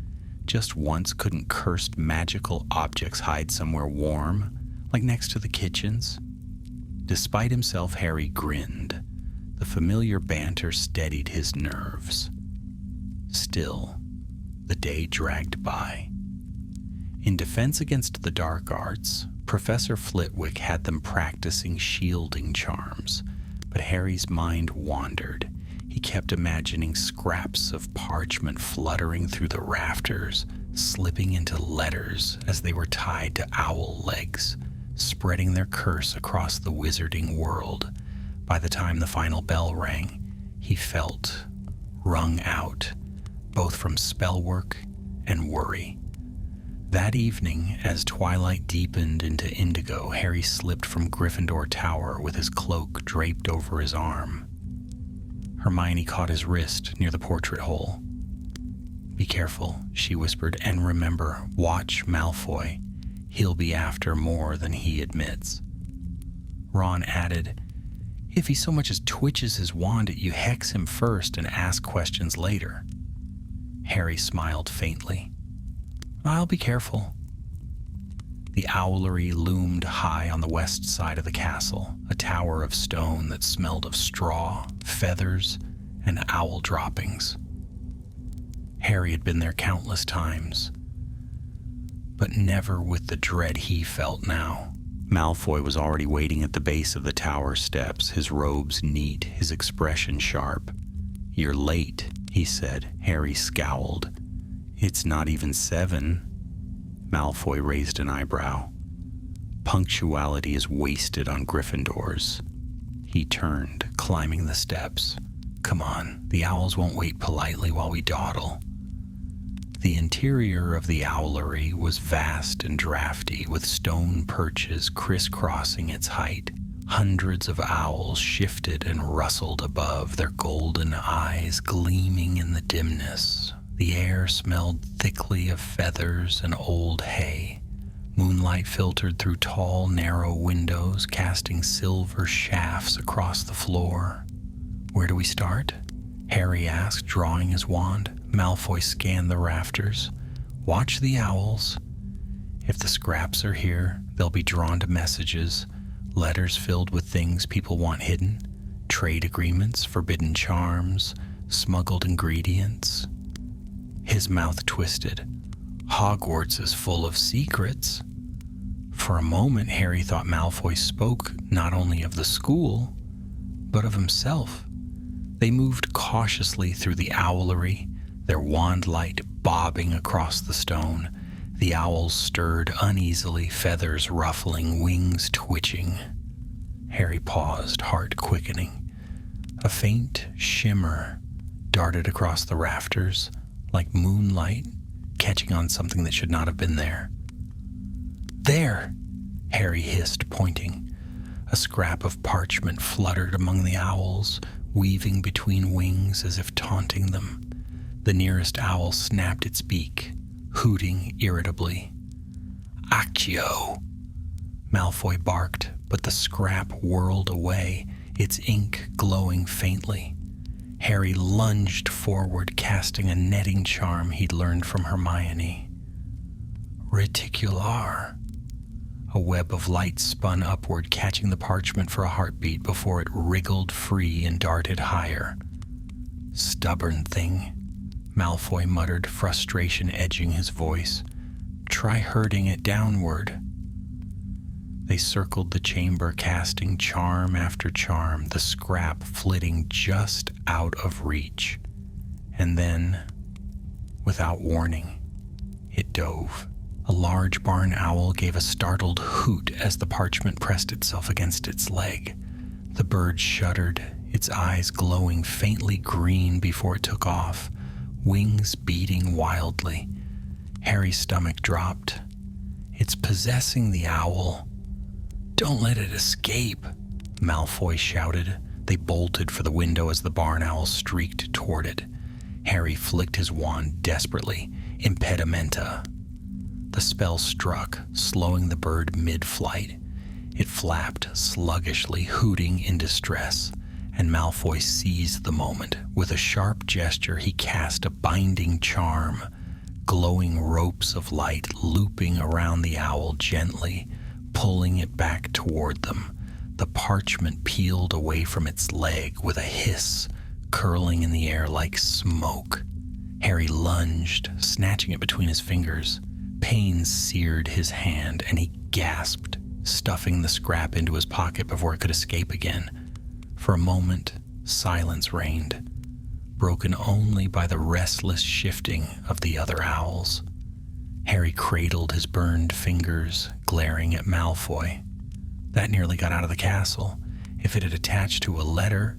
Just once, couldn't cursed magical objects hide somewhere warm, like next to the kitchens?" Despite himself, Harry grinned. The familiar banter steadied his nerves. Still, the day dragged by. In defense against the dark arts, Professor Flitwick had them practicing shielding charms, but Harry's mind wandered. He kept imagining scraps of parchment fluttering through the rafters, slipping into letters as they were tied to owl legs, spreading their curse across the wizarding world. By the time the final bell rang, he felt wrung out, both from spellwork and worry. That evening, as twilight deepened into indigo, Harry slipped from Gryffindor Tower with his cloak draped over his arm. Hermione caught his wrist near the portrait hole. "Be careful," she whispered, "and remember, watch Malfoy. He'll be after more than he admits." Ron added, "If he so much as twitches his wand at you, hex him first and ask questions later." Harry smiled faintly. "I'll be careful." The Owlery loomed high on the west side of the castle, a tower of stone that smelled of straw, feathers, and owl droppings. Harry had been there countless times, but never with the dread he felt now. Malfoy was already waiting at the base of the tower steps, his robes neat, his expression sharp. "You're late," he said. Harry scowled. "It's not even 7. Malfoy raised an eyebrow. "Punctuality is wasted on Gryffindors." He turned, climbing the steps. "Come on, the owls won't wait politely while we dawdle." The interior of the Owlery was vast and drafty, with stone perches crisscrossing its height. Hundreds of owls shifted and rustled above, their golden eyes gleaming in the dimness. The air smelled thickly of feathers and old hay. Moonlight filtered through tall, narrow windows, casting silver shafts across the floor. "Where do we start?" Harry asked, drawing his wand. Malfoy scanned the rafters. "Watch the owls. If the scraps are here, they'll be drawn to messages, letters filled with things people want hidden, trade agreements, forbidden charms, smuggled ingredients. His mouth twisted. Hogwarts is full of secrets. For a moment, Harry thought Malfoy spoke not only of the school, but of himself. They moved cautiously through the owlery, their wand light bobbing across the stone. The owls stirred uneasily, feathers ruffling, wings twitching. Harry paused, heart quickening. A faint shimmer darted across the rafters, like moonlight catching on something that should not have been there. "There!" Harry hissed, pointing. A scrap of parchment fluttered among the owls, weaving between wings as if taunting them. The nearest owl snapped its beak, hooting irritably. "Accio!" Malfoy barked, but the scrap whirled away, its ink glowing faintly. Harry lunged forward, casting a netting charm he'd learned from Hermione. Reticular. A web of light spun upward, catching the parchment for a heartbeat before it wriggled free and darted higher. "Stubborn thing," Malfoy muttered, frustration edging his voice. "Try herding it downward." They circled the chamber, casting charm after charm, the scrap flitting just out of reach. And then, without warning, it dove. A large barn owl gave a startled hoot as the parchment pressed itself against its leg. The bird shuddered, its eyes glowing faintly green before it took off, wings beating wildly. Harry's stomach dropped. "It's possessing the owl." "Don't let it escape," Malfoy shouted. They bolted for the window as the barn owl streaked toward it. Harry flicked his wand desperately. Impedimenta. The spell struck, slowing the bird mid-flight. It flapped sluggishly, hooting in distress, and Malfoy seized the moment. With a sharp gesture, he cast a binding charm, glowing ropes of light looping around the owl gently, pulling it back toward them. The parchment peeled away from its leg with a hiss, curling in the air like smoke. Harry lunged, snatching it between his fingers. Pain seared his hand, and he gasped, stuffing the scrap into his pocket before it could escape again. For a moment, silence reigned, broken only by the restless shifting of the other owls. Harry cradled his burned fingers, glaring at Malfoy. "That nearly got out of the castle. If it had attached to a letter—"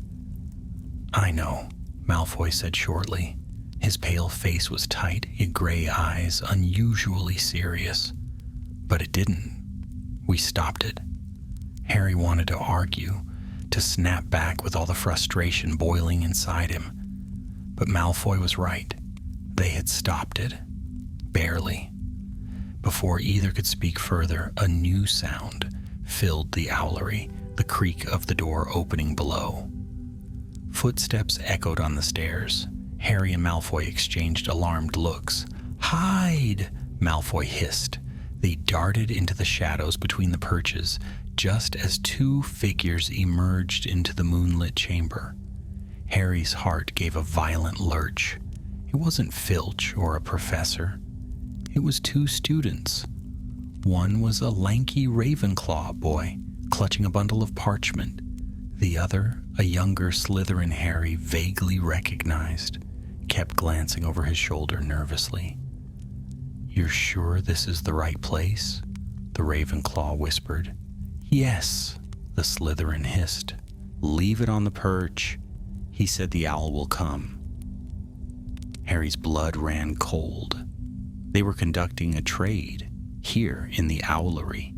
"I know," Malfoy said shortly. His pale face was tight, yet gray eyes unusually serious. "But it didn't. We stopped it." Harry wanted to argue, to snap back with all the frustration boiling inside him. But Malfoy was right. They had stopped it. Barely. Before either could speak further, a new sound filled the owlery, the creak of the door opening below. Footsteps echoed on the stairs. Harry and Malfoy exchanged alarmed looks. "Hide!" Malfoy hissed. They darted into the shadows between the perches, just as two figures emerged into the moonlit chamber. Harry's heart gave a violent lurch. It wasn't Filch or a professor. It was two students. One was a lanky Ravenclaw boy, clutching a bundle of parchment. The other, a younger Slytherin Harry vaguely recognized, kept glancing over his shoulder nervously. "You're sure this is the right place?" the Ravenclaw whispered. "Yes," the Slytherin hissed. "Leave it on the perch. He said the owl will come." Harry's blood ran cold. They were conducting a trade, here in the owlery.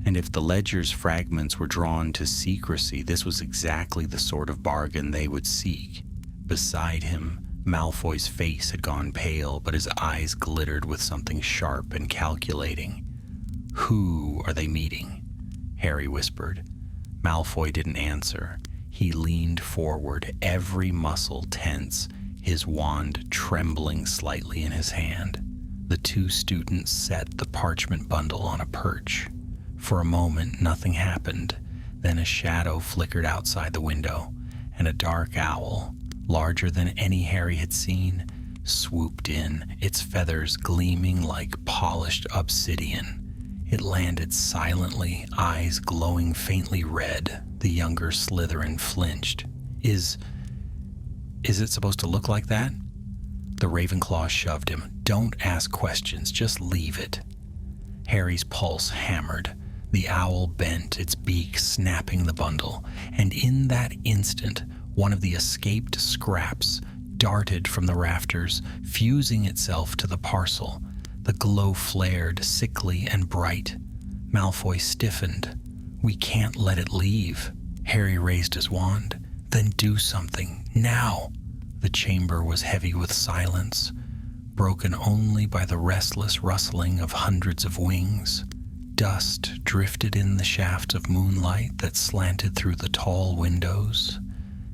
And if the ledger's fragments were drawn to secrecy, this was exactly the sort of bargain they would seek. Beside him, Malfoy's face had gone pale, but his eyes glittered with something sharp and calculating. "Who are they meeting?" Harry whispered. Malfoy didn't answer. He leaned forward, every muscle tense, his wand trembling slightly in his hand. The two students set the parchment bundle on a perch. For a moment, nothing happened. Then a shadow flickered outside the window, and a dark owl, larger than any Harry had seen, swooped in, its feathers gleaming like polished obsidian. It landed silently, eyes glowing faintly red. The younger Slytherin flinched. Is it supposed to look like that? The Ravenclaw shoved him. Don't ask questions, just leave it. Harry's pulse hammered. The owl bent, its beak snapping the bundle, and in that instant, one of the escaped scraps darted from the rafters, fusing itself to the parcel. The glow flared, sickly and bright. Malfoy stiffened. We can't let it leave. Harry raised his wand. Then do something, now. The chamber was heavy with silence, broken only by the restless rustling of hundreds of wings. Dust drifted in the shafts of moonlight that slanted through the tall windows,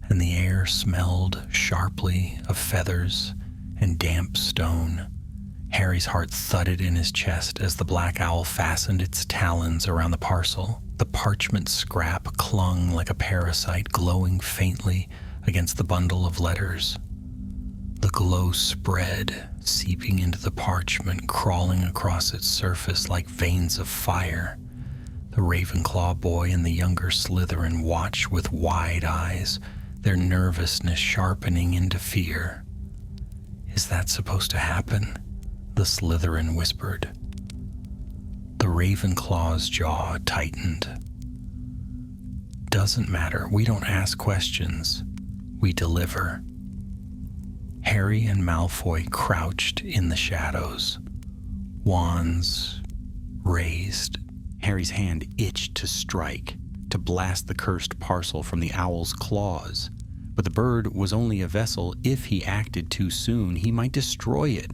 and the air smelled sharply of feathers and damp stone. Harry's heart thudded in his chest as the black owl fastened its talons around the parcel. The parchment scrap clung like a parasite, glowing faintly against the bundle of letters. The glow spread, seeping into the parchment, crawling across its surface like veins of fire. The Ravenclaw boy and the younger Slytherin watched with wide eyes, their nervousness sharpening into fear. Is that supposed to happen? The Slytherin whispered. The Ravenclaw's jaw tightened. Doesn't matter. We don't ask questions. We deliver. Harry and Malfoy crouched in the shadows, wands raised. Harry's hand itched to strike, to blast the cursed parcel from the owl's claws. But the bird was only a vessel. If he acted too soon, he might destroy it.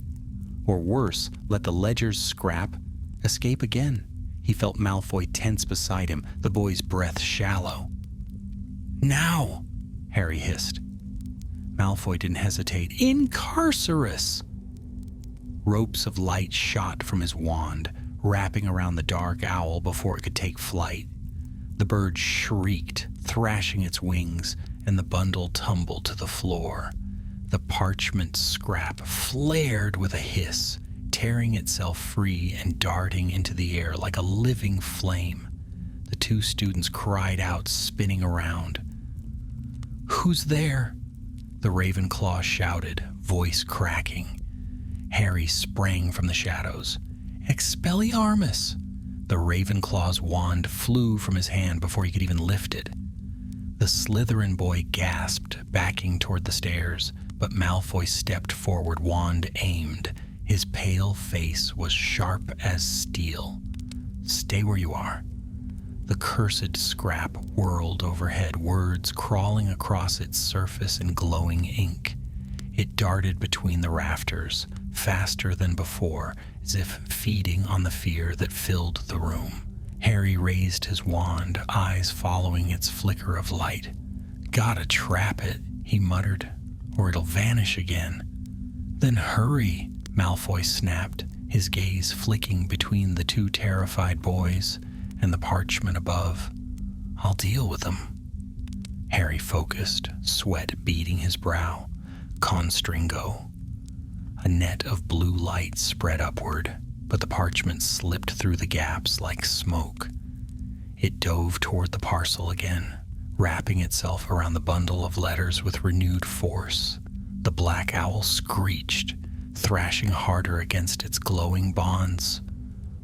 Or worse, let the ledger's scrap escape again. He felt Malfoy tense beside him, the boy's breath shallow. Now, Harry hissed. Malfoy didn't hesitate. Incarcerus! Ropes of light shot from his wand, wrapping around the dark owl before it could take flight. The bird shrieked, thrashing its wings, and the bundle tumbled to the floor. The parchment scrap flared with a hiss, tearing itself free and darting into the air like a living flame. The two students cried out, spinning around. Who's there? The Ravenclaw shouted, voice cracking. Harry sprang from the shadows. Expelliarmus! The Ravenclaw's wand flew from his hand before he could even lift it. The Slytherin boy gasped, backing toward the stairs, but Malfoy stepped forward, wand aimed. His pale face was sharp as steel. Stay where you are. The cursed scrap whirled overhead, words crawling across its surface in glowing ink. It darted between the rafters, faster than before, as if feeding on the fear that filled the room. Harry raised his wand, eyes following its flicker of light. Gotta trap it, he muttered, or it'll vanish again. Then hurry, Malfoy snapped, his gaze flicking between the two terrified boys and the parchment above. I'll deal with them. Harry focused, sweat beading his brow. Constringo. A net of blue light spread upward, but the parchment slipped through the gaps like smoke. It dove toward the parcel again, wrapping itself around the bundle of letters with renewed force. The black owl screeched, thrashing harder against its glowing bonds.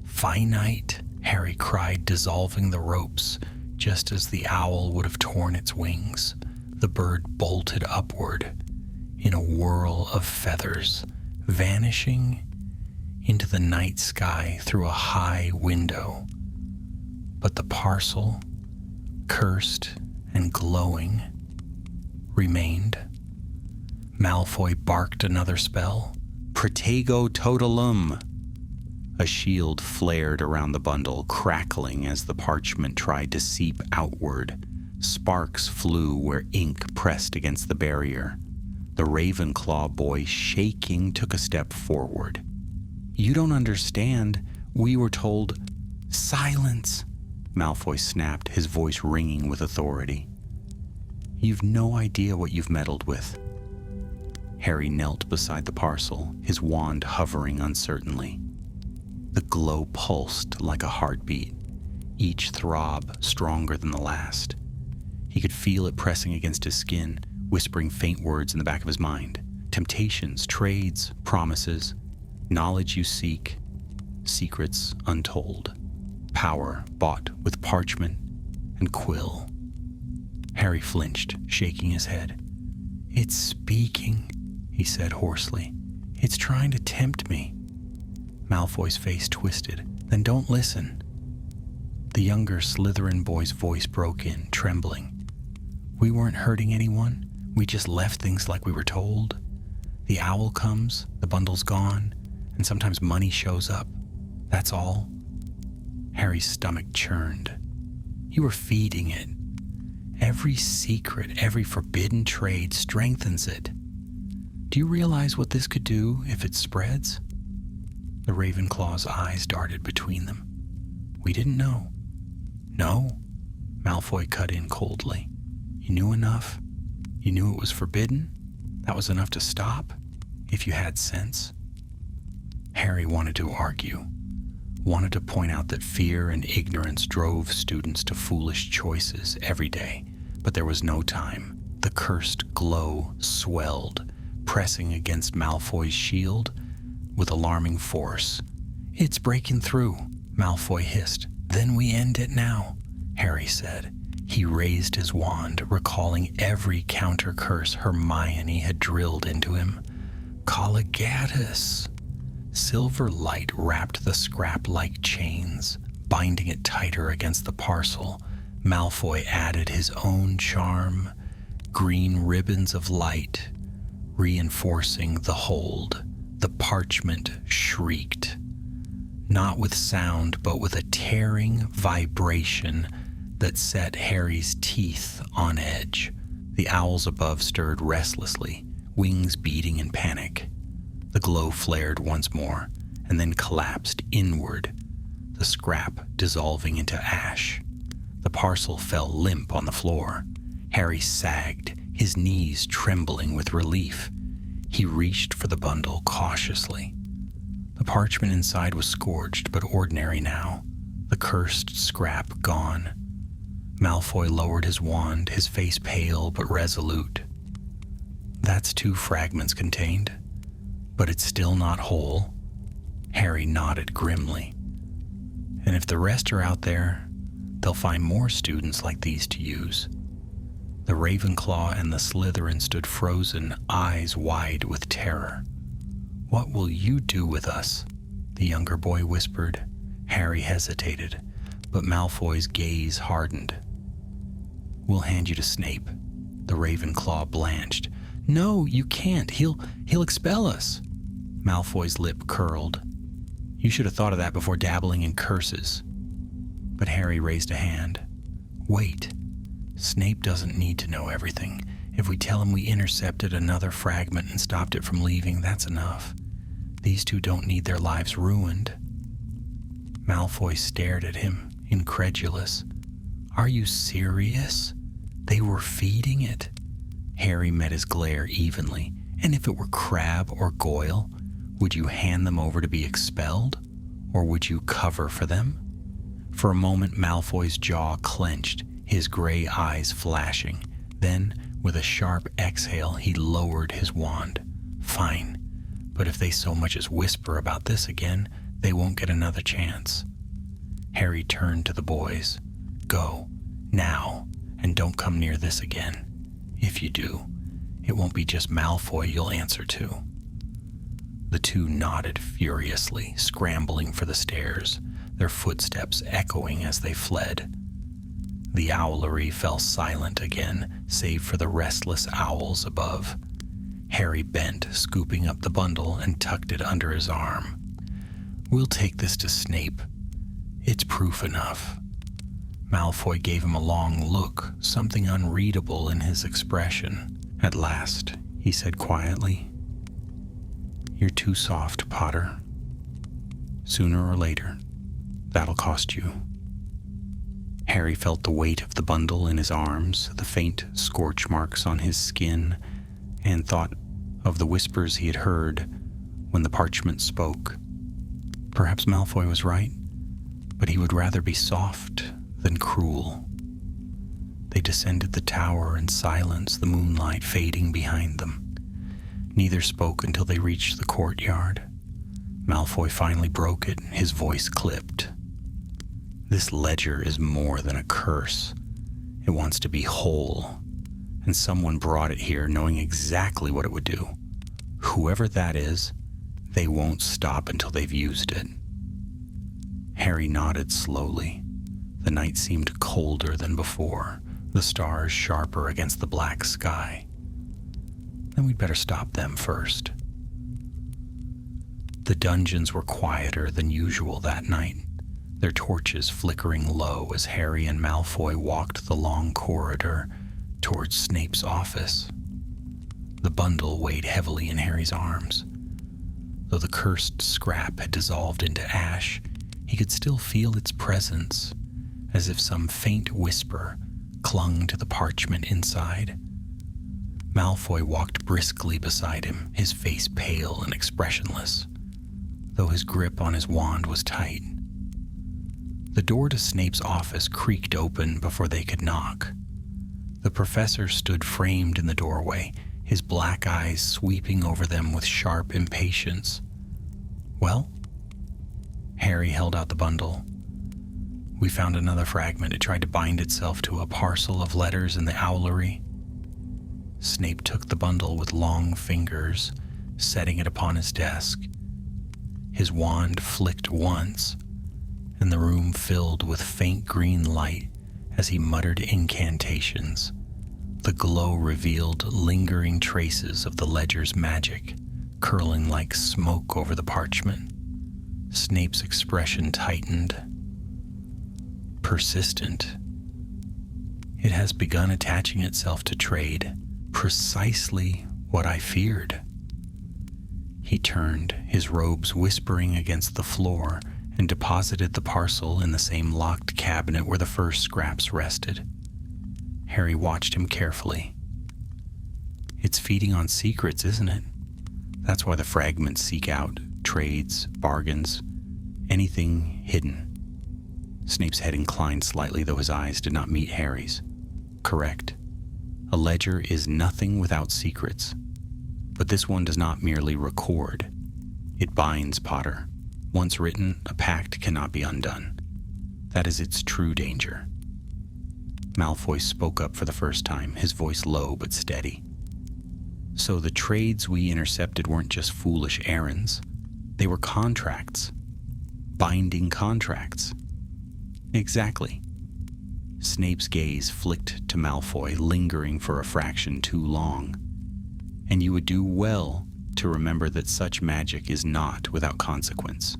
Finite, Harry cried, dissolving the ropes, just as the owl would have torn its wings. The bird bolted upward in a whirl of feathers, vanishing into the night sky through a high window. But the parcel, cursed and glowing, remained. Malfoy barked another spell. Protego totalum! A shield flared around the bundle, crackling as the parchment tried to seep outward. Sparks flew where ink pressed against the barrier. The Ravenclaw boy, shaking, took a step forward. You don't understand. We were told—" "Silence!" Malfoy snapped, his voice ringing with authority. "You've no idea what you've meddled with." Harry knelt beside the parcel, his wand hovering uncertainly. The glow pulsed like a heartbeat, each throb stronger than the last. He could feel it pressing against his skin, whispering faint words in the back of his mind. Temptations, trades, promises, knowledge you seek, secrets untold, power bought with parchment and quill. Harry flinched, shaking his head. "It's speaking," he said hoarsely. "It's trying to tempt me." Malfoy's face twisted. "Then don't listen." The younger Slytherin boy's voice broke in, trembling. "We weren't hurting anyone. We just left things like we were told. The owl comes, the bundle's gone, and sometimes money shows up. That's all." Harry's stomach churned. "You were feeding it. Every secret, every forbidden trade strengthens it. Do you realize what this could do if it spreads?" The Ravenclaw's eyes darted between them. "We didn't know." "No?" Malfoy cut in coldly. "You knew enough? You knew it was forbidden? That was enough to stop? If you had sense?" Harry wanted to argue, wanted to point out that fear and ignorance drove students to foolish choices every day, but there was no time. The cursed glow swelled, pressing against Malfoy's shield with alarming force. "It's breaking through," Malfoy hissed. "Then we end it now," Harry said. He raised his wand, recalling every counter-curse Hermione had drilled into him. Collegatus! Silver light wrapped the scrap like chains, binding it tighter against the parcel. Malfoy added his own charm, green ribbons of light, reinforcing the hold. The parchment shrieked, not with sound, but with a tearing vibration that set Harry's teeth on edge. The owls above stirred restlessly, wings beating in panic. The glow flared once more, and then collapsed inward, the scrap dissolving into ash. The parcel fell limp on the floor. Harry sagged, his knees trembling with relief. He reached for the bundle cautiously. The parchment inside was scorched, but ordinary now, the cursed scrap gone. Malfoy lowered his wand, his face pale but resolute. "That's 2 fragments contained, but it's still not whole." Harry nodded grimly. "And if the rest are out there, they'll find more students like these to use." The Ravenclaw and the Slytherin stood frozen, eyes wide with terror. "What will you do with us?" the younger boy whispered. Harry hesitated, but Malfoy's gaze hardened. "We'll hand you to Snape." The Ravenclaw blanched. "No, you can't. He'll expel us." Malfoy's lip curled. "You should have thought of that before dabbling in curses." But Harry raised a hand. "Wait. Snape doesn't need to know everything. If we tell him we intercepted another fragment and stopped it from leaving, that's enough. These 2 don't need their lives ruined." Malfoy stared at him, incredulous. "Are you serious? They were feeding it?" Harry met his glare evenly. "And if it were Crabbe or Goyle, would you hand them over to be expelled? Or would you cover for them?" For a moment, Malfoy's jaw clenched, his gray eyes flashing. Then, with a sharp exhale, he lowered his wand. "Fine. But if they so much as whisper about this again, they won't get another chance." Harry turned to the boys. "Go. Now. And don't come near this again. If you do, it won't be just Malfoy you'll answer to." The 2 nodded furiously, scrambling for the stairs, their footsteps echoing as they fled. The owlery fell silent again, save for the restless owls above. Harry bent, scooping up the bundle, and tucked it under his arm. "We'll take this to Snape. It's proof enough." Malfoy gave him a long look, something unreadable in his expression. At last, he said quietly, "You're too soft, Potter. Sooner or later, that'll cost you. Harry felt the weight of the bundle in his arms, the faint scorch marks on his skin, and thought of the whispers he had heard when the parchment spoke. Perhaps Malfoy was right, but he would rather be soft than cruel. They descended the tower in silence, the moonlight fading behind them. Neither spoke until they reached the courtyard. Malfoy finally broke it, his voice clipped. This ledger is more than a curse. It wants to be whole, and someone brought it here knowing exactly what it would do. Whoever that is, they won't stop until they've used it. Harry nodded slowly. The night seemed colder than before, the stars sharper against the black sky. Then we'd better stop them first. The dungeons were quieter than usual that night, their torches flickering low as Harry and Malfoy walked the long corridor towards Snape's office. The bundle weighed heavily in Harry's arms. Though the cursed scrap had dissolved into ash, he could still feel its presence, as if some faint whisper clung to the parchment inside. Malfoy walked briskly beside him, his face pale and expressionless, though his grip on his wand was tight. The door to Snape's office creaked open before they could knock. The professor stood framed in the doorway, his black eyes sweeping over them with sharp impatience. Well? Harry held out the bundle. We found another fragment. It tried to bind itself to a parcel of letters in the owlery. Snape took the bundle with long fingers, setting it upon his desk. His wand flicked once, and the room filled with faint green light as he muttered incantations. The glow revealed lingering traces of the ledger's magic, curling like smoke over the parchment. Snape's expression tightened. Persistent. It has begun attaching itself to trade, precisely what I feared. He turned, his robes whispering against the floor, and deposited the parcel in the same locked cabinet where the first scraps rested. Harry watched him carefully. It's feeding on secrets, isn't it? That's why the fragments seek out trades, bargains, anything hidden. Snape's head inclined slightly, though his eyes did not meet Harry's. Correct. A ledger is nothing without secrets. But this one does not merely record. It binds, Potter. Once written, a pact cannot be undone. That is its true danger. Malfoy spoke up for the first time, his voice low but steady. So the trades we intercepted weren't just foolish errands. They were contracts. Binding contracts. Exactly. Snape's gaze flicked to Malfoy, lingering for a fraction too long. And you would do well to remember that such magic is not without consequence.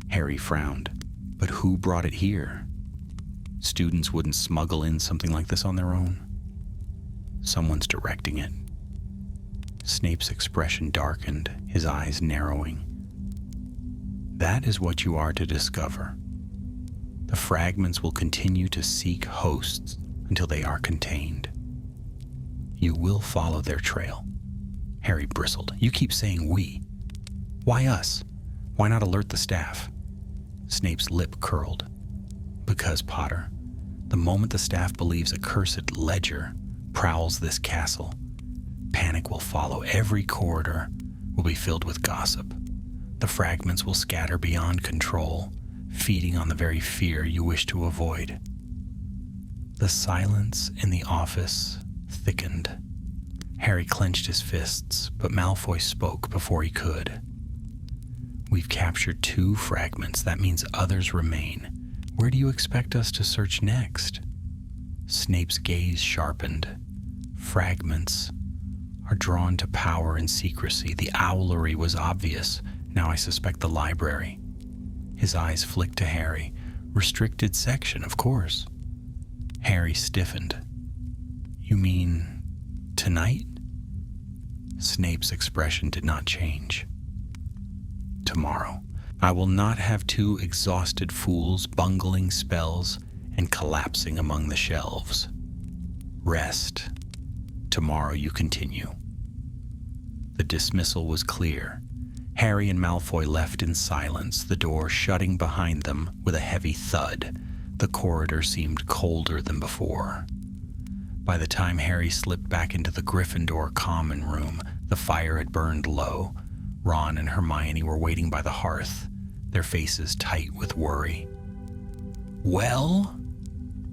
Harry frowned. But who brought it here? Students wouldn't smuggle in something like this on their own. Someone's directing it. Snape's expression darkened, his eyes narrowing. That is what you are to discover. The fragments will continue to seek hosts until they are contained. You will follow their trail. Harry bristled. You keep saying we. Why us? Why not alert the staff? Snape's lip curled. Because, Potter, the moment the staff believes a cursed ledger prowls this castle, panic will follow. Every corridor will be filled with gossip. The fragments will scatter beyond control, feeding on the very fear you wish to avoid. The silence in the office thickened. Harry clenched his fists, but Malfoy spoke before he could. We've captured 2 fragments. That means others remain. Where do you expect us to search next? Snape's gaze sharpened. Fragments are drawn to power and secrecy. The owlery was obvious. Now I suspect the library. His eyes flicked to Harry. Restricted section, of course. Harry stiffened. You mean tonight? Snape's expression did not change. Tomorrow. I will not have two exhausted fools bungling spells and collapsing among the shelves. Rest. Tomorrow you continue." The dismissal was clear. Harry and Malfoy left in silence, the door shutting behind them with a heavy thud. The corridor seemed colder than before. By the time Harry slipped back into the Gryffindor common room, the fire had burned low. Ron and Hermione were waiting by the hearth, their faces tight with worry. "Well?"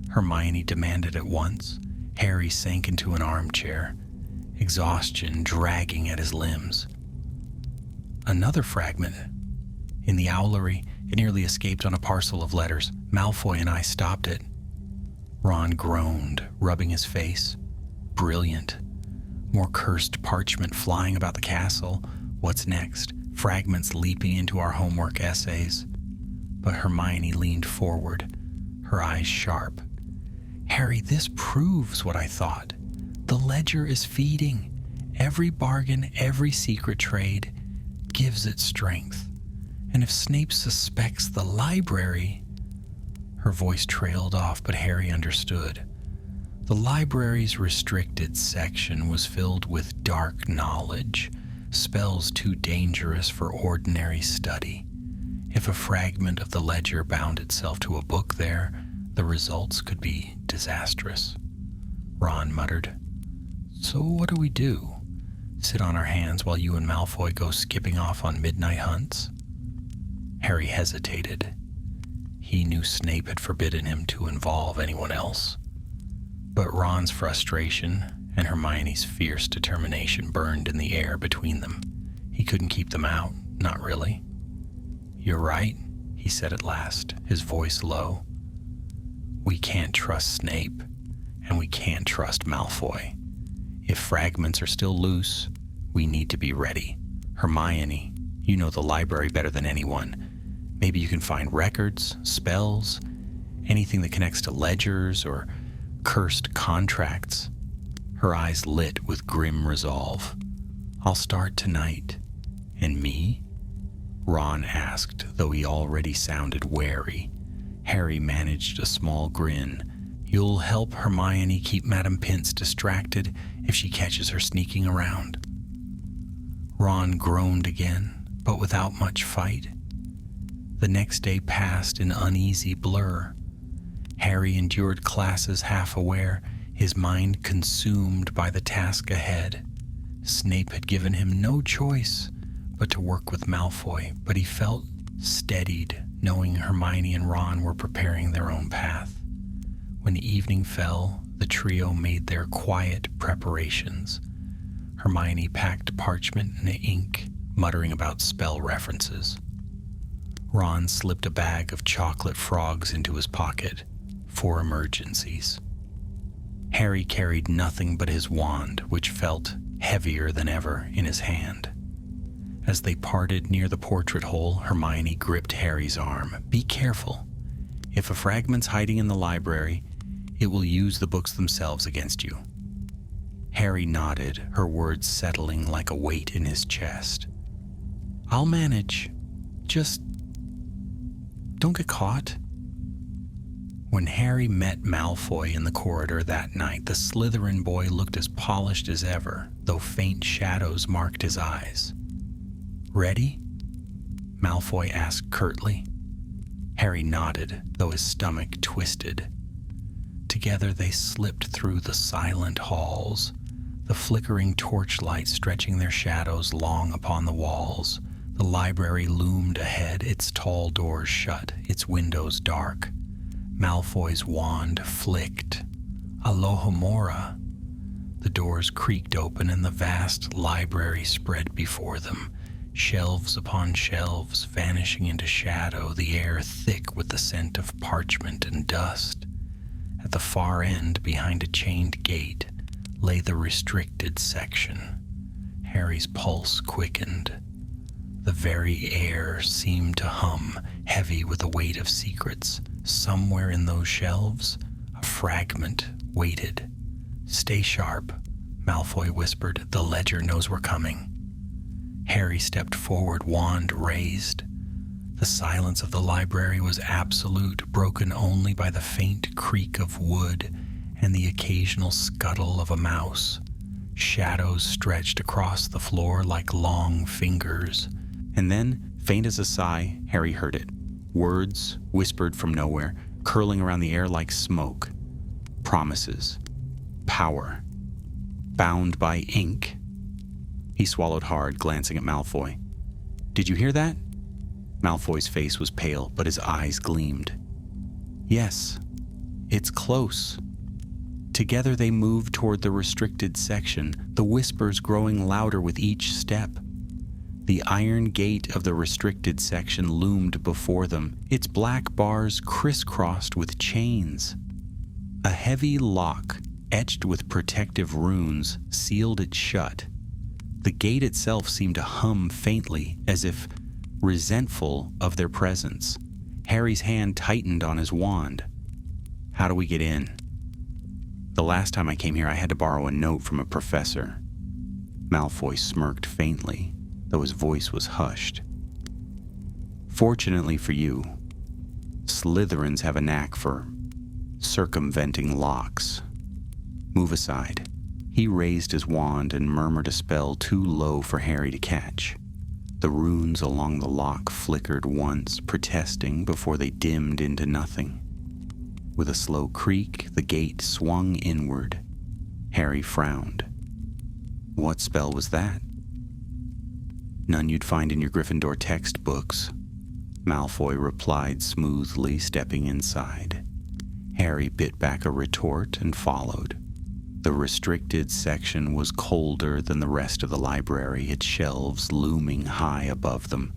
Hermione demanded at once. Harry sank into an armchair, exhaustion dragging at his limbs. "Another fragment. In the owlery, it nearly escaped on a parcel of letters. Malfoy and I stopped it." Ron groaned, rubbing his face. "Brilliant. More cursed parchment flying about the castle. What's next? Fragments leaping into our homework essays." But Hermione leaned forward, her eyes sharp. "Harry, this proves what I thought. The ledger is feeding. Every bargain, every secret trade gives it strength. And if Snape suspects the library..." Her voice trailed off, but Harry understood. The library's restricted section was filled with dark knowledge, spells too dangerous for ordinary study. If a fragment of the ledger bound itself to a book there, the results could be disastrous. Ron muttered, "So what do we do? Sit on our hands while you and Malfoy go skipping off on midnight hunts?" Harry hesitated. He knew Snape had forbidden him to involve anyone else. But Ron's frustration and Hermione's fierce determination burned in the air between them. He couldn't keep them out, not really. "You're right," he said at last, his voice low. "We can't trust Snape, and we can't trust Malfoy. If fragments are still loose, we need to be ready. Hermione, you know the library better than anyone. Maybe you can find records, spells, anything that connects to ledgers or cursed contracts." Her eyes lit with grim resolve. "I'll start tonight." "And me?" Ron asked, though he already sounded wary. Harry managed a small grin. "You'll help Hermione keep Madame Pince distracted if she catches her sneaking around." Ron groaned again, but without much fight. The next day passed in uneasy blur. Harry endured classes half aware, his mind consumed by the task ahead. Snape had given him no choice but to work with Malfoy, but he felt steadied knowing Hermione and Ron were preparing their own path. When evening fell, the trio made their quiet preparations. Hermione packed parchment and ink, muttering about spell references. Ron slipped a bag of chocolate frogs into his pocket for emergencies. Harry carried nothing but his wand, which felt heavier than ever in his hand. As they parted near the portrait hole, Hermione gripped Harry's arm. "Be careful. If a fragment's hiding in the library, it will use the books themselves against you." Harry nodded, her words settling like a weight in his chest. "I'll manage. Just don't get caught." When Harry met Malfoy in the corridor that night, the Slytherin boy looked as polished as ever, though faint shadows marked his eyes. "Ready?" Malfoy asked curtly. Harry nodded, though his stomach twisted. Together they slipped through the silent halls, the flickering torchlight stretching their shadows long upon the walls. The library loomed ahead, its tall doors shut, its windows dark. Malfoy's wand flicked. Alohomora! The doors creaked open and the vast library spread before them, shelves upon shelves vanishing into shadow, the air thick with the scent of parchment and dust. At the far end, behind a chained gate, lay the restricted section. Harry's pulse quickened. The very air seemed to hum, heavy with the weight of secrets. Somewhere in those shelves, a fragment waited. "Stay sharp," Malfoy whispered. "The ledger knows we're coming." Harry stepped forward, wand raised. The silence of the library was absolute, broken only by the faint creak of wood and the occasional scuttle of a mouse. Shadows stretched across the floor like long fingers. And then, faint as a sigh, Harry heard it. Words, whispered from nowhere, curling around the air like smoke. Promises. Power. Bound by ink. He swallowed hard, glancing at Malfoy. "Did you hear that?" Malfoy's face was pale, but his eyes gleamed. "Yes, it's close." Together they moved toward the restricted section, the whispers growing louder with each step. The iron gate of the restricted section loomed before them, its black bars crisscrossed with chains. A heavy lock, etched with protective runes, sealed it shut. The gate itself seemed to hum faintly, as if resentful of their presence. Harry's hand tightened on his wand. "How do we get in?" "The last time I came here, I had to borrow a note from a professor." Malfoy smirked faintly, though his voice was hushed. "Fortunately for you, Slytherins have a knack for circumventing locks. Move aside." He raised his wand and murmured a spell too low for Harry to catch. The runes along the lock flickered once, protesting before they dimmed into nothing. With a slow creak, the gate swung inward. Harry frowned. "What spell was that?" "None you'd find in your Gryffindor textbooks," Malfoy replied smoothly, stepping inside. Harry bit back a retort and followed. The restricted section was colder than the rest of the library, its shelves looming high above them.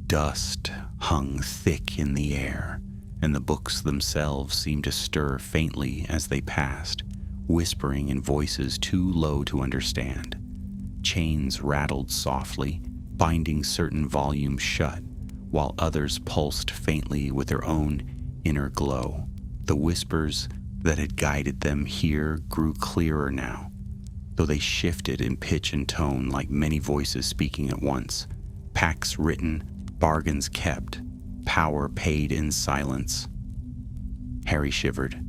Dust hung thick in the air, and the books themselves seemed to stir faintly as they passed, whispering in voices too low to understand. Chains rattled softly, binding certain volumes shut, while others pulsed faintly with their own inner glow. The whispers that had guided them here grew clearer now, though they shifted in pitch and tone like many voices speaking at once. Pacts written, bargains kept, power paid in silence. Harry shivered.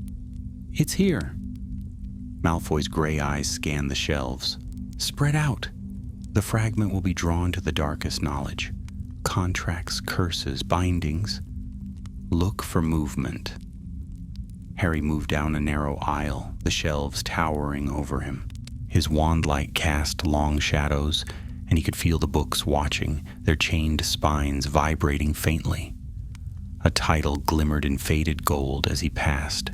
"It's here." Malfoy's gray eyes scanned the shelves. "Spread out. The fragment will be drawn to the darkest knowledge. Contracts, curses, bindings. Look for movement." Harry moved down a narrow aisle, the shelves towering over him. His wand light cast long shadows, and he could feel the books watching, their chained spines vibrating faintly. A title glimmered in faded gold as he passed,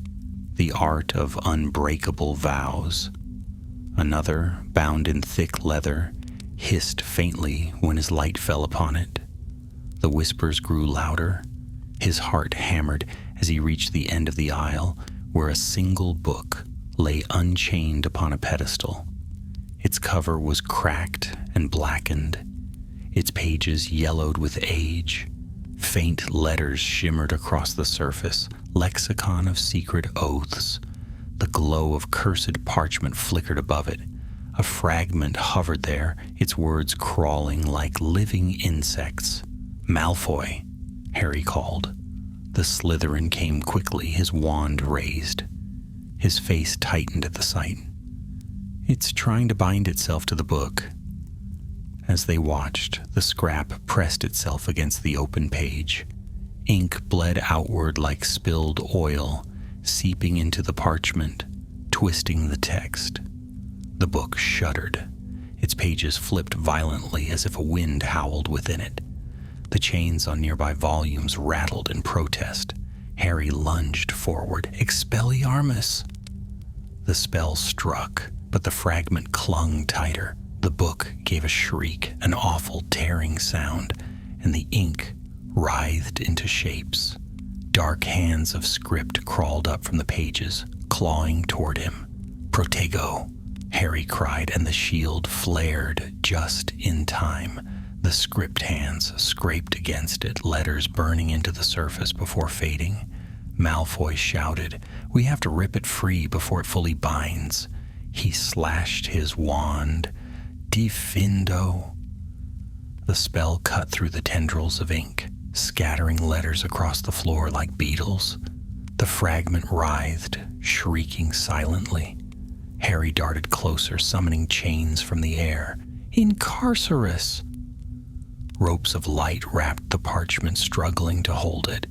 The Art of Unbreakable Vows. Another, bound in thick leather, hissed faintly when his light fell upon it. The whispers grew louder. His heart hammered as he reached the end of the aisle, where a single book lay unchained upon a pedestal. Its cover was cracked and blackened, its pages yellowed with age. Faint letters shimmered across the surface, lexicon of secret oaths. The glow of cursed parchment flickered above it. A fragment hovered there, its words crawling like living insects. "Malfoy," Harry called. The Slytherin came quickly, his wand raised. His face tightened at the sight. "It's trying to bind itself to the book." As they watched, the scrap pressed itself against the open page. Ink bled outward like spilled oil, seeping into the parchment, twisting the text. The book shuddered. Its pages flipped violently as if a wind howled within it. The chains on nearby volumes rattled in protest. Harry lunged forward. "Expelliarmus!" The spell struck, but the fragment clung tighter. The book gave a shriek, an awful tearing sound, and the ink writhed into shapes. Dark hands of script crawled up from the pages, clawing toward him. "Protego!" Harry cried, and the shield flared just in time. The script hands scraped against it, letters burning into the surface before fading. Malfoy shouted, "We have to rip it free before it fully binds." He slashed his wand. "Diffindo!" The spell cut through the tendrils of ink, scattering letters across the floor like beetles. The fragment writhed, shrieking silently. Harry darted closer, summoning chains from the air. Incarcerus! Ropes of light wrapped the parchment, struggling to hold it,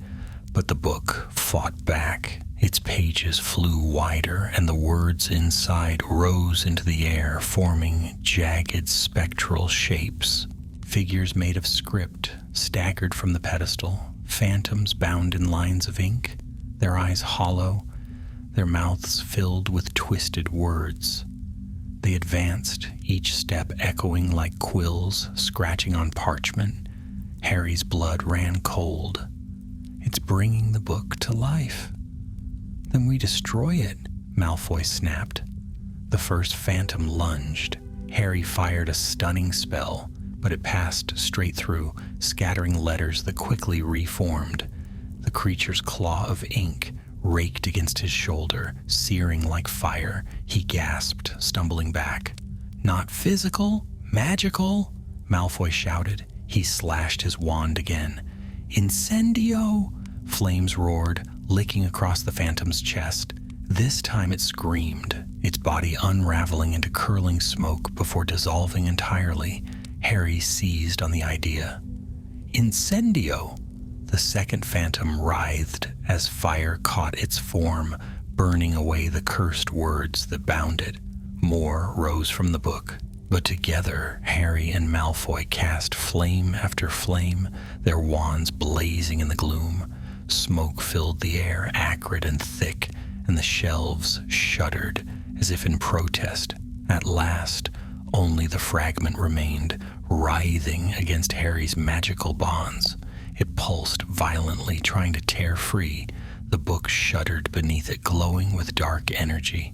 but the book fought back. Its pages flew wider, and the words inside rose into the air, forming jagged spectral shapes. Figures made of script staggered from the pedestal, phantoms bound in lines of ink, their eyes hollow, their mouths filled with twisted words. They advanced, each step echoing like quills scratching on parchment. Harry's blood ran cold. It's bringing the book to life. Then we destroy it, Malfoy snapped. The first phantom lunged. Harry fired a stunning spell, but it passed straight through, scattering letters that quickly reformed. The creature's claw of ink raked against his shoulder, searing like fire. He gasped, stumbling back. Not physical, magical, Malfoy shouted. He slashed his wand again. Incendio! Flames roared, licking across the phantom's chest. This time it screamed, its body unraveling into curling smoke before dissolving entirely. Harry seized on the idea. Incendio! The second phantom writhed as fire caught its form, burning away the cursed words that bound it. More rose from the book, but together Harry and Malfoy cast flame after flame, their wands blazing in the gloom. Smoke filled the air, acrid and thick, and the shelves shuddered as if in protest. At last, only the fragment remained, writhing against Harry's magical bonds. It pulsed violently, trying to tear free. The book shuddered beneath it, glowing with dark energy.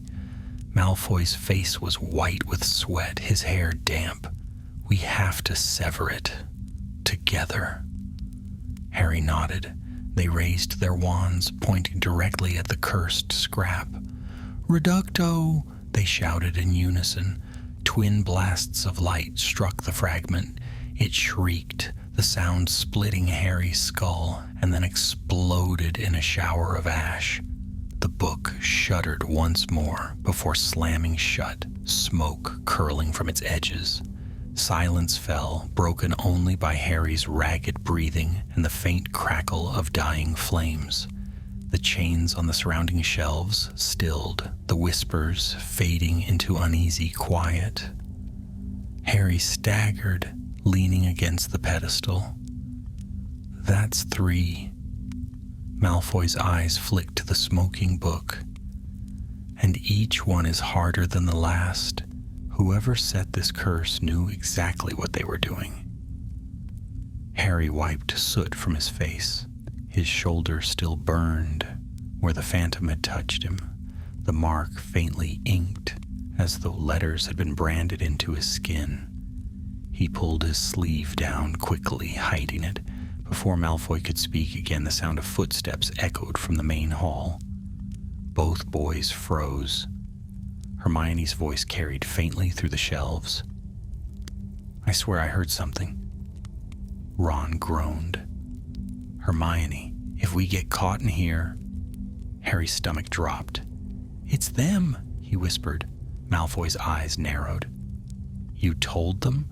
Malfoy's face was white with sweat, his hair damp. We have to sever it. Together. Harry nodded. They raised their wands, pointing directly at the cursed scrap. Reducto! They shouted in unison. Twin blasts of light struck the fragment. It shrieked, the sound splitting Harry's skull, and then exploded in a shower of ash. The book shuddered once more before slamming shut, smoke curling from its edges. Silence fell, broken only by Harry's ragged breathing and the faint crackle of dying flames. The chains on the surrounding shelves stilled, the whispers fading into uneasy quiet. Harry staggered, leaning against the pedestal. That's 3. Malfoy's eyes flicked to the smoking book. And each one is harder than the last. Whoever set this curse knew exactly what they were doing. Harry wiped soot from his face. His shoulder still burned where the phantom had touched him, the mark faintly inked as though letters had been branded into his skin. He pulled his sleeve down quickly, hiding it. Before Malfoy could speak again, the sound of footsteps echoed from the main hall. Both boys froze. Hermione's voice carried faintly through the shelves. I swear I heard something. Ron groaned. Hermione, if we get caught in here... Harry's stomach dropped. It's them, he whispered. Malfoy's eyes narrowed. You told them?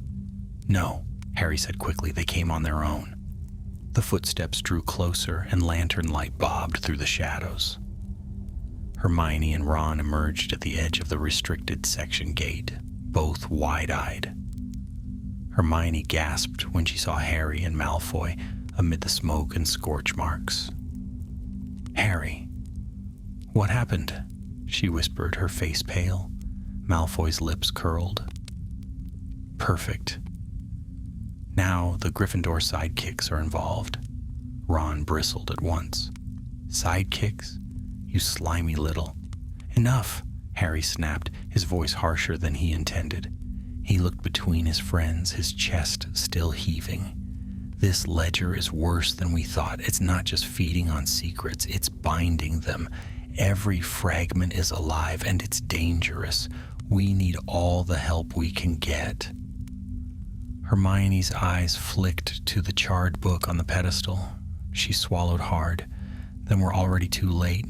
No, Harry said quickly. They came on their own. The footsteps drew closer, and lantern light bobbed through the shadows. Hermione and Ron emerged at the edge of the restricted section gate, both wide-eyed. Hermione gasped when she saw Harry and Malfoy amid the smoke and scorch marks. Harry, what happened? She whispered, her face pale. Malfoy's lips curled. Perfect. Now the Gryffindor sidekicks are involved. Ron bristled at once. Sidekicks? You slimy little... Enough, Harry snapped, his voice harsher than he intended. He looked between his friends, his chest still heaving. This ledger is worse than we thought. It's not just feeding on secrets, it's binding them. Every fragment is alive, and it's dangerous. We need all the help we can get. Hermione's eyes flicked to the charred book on the pedestal. She swallowed hard. Then we're already too late.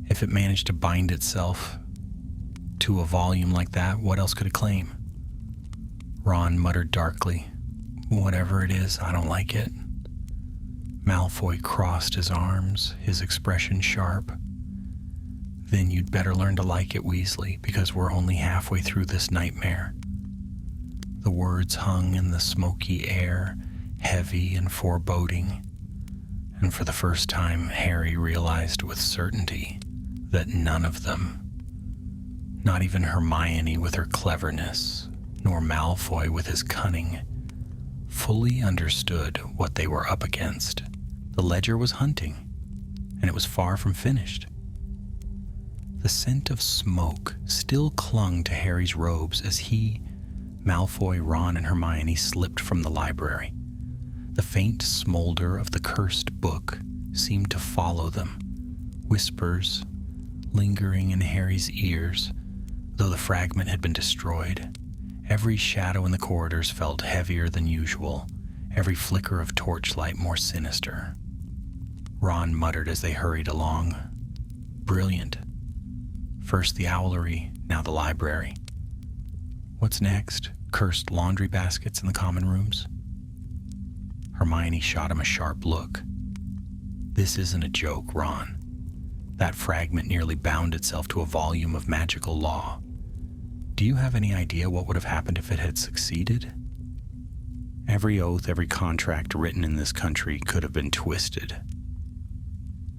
If it managed to bind itself to a volume like that, what else could it claim? Ron muttered darkly, "Whatever it is, I don't like it." Malfoy crossed his arms, his expression sharp. "Then you'd better learn to like it, Weasley, because we're only halfway through this nightmare." The words hung in the smoky air, heavy and foreboding, and for the first time Harry realized with certainty that none of them, not even Hermione with her cleverness, nor Malfoy with his cunning, fully understood what they were up against. The ledger was hunting, and it was far from finished. The scent of smoke still clung to Harry's robes as he, Malfoy, Ron, and Hermione slipped from the library. The faint smolder of the cursed book seemed to follow them, whispers lingering in Harry's ears, though the fragment had been destroyed. Every shadow in the corridors felt heavier than usual, every flicker of torchlight more sinister. Ron muttered as they hurried along. Brilliant. First the owlery, now the library. What's next? Cursed laundry baskets in the common rooms? Hermione shot him a sharp look. This isn't a joke, Ron. That fragment nearly bound itself to a volume of magical law. Do you have any idea what would have happened if it had succeeded? Every oath, every contract written in this country could have been twisted.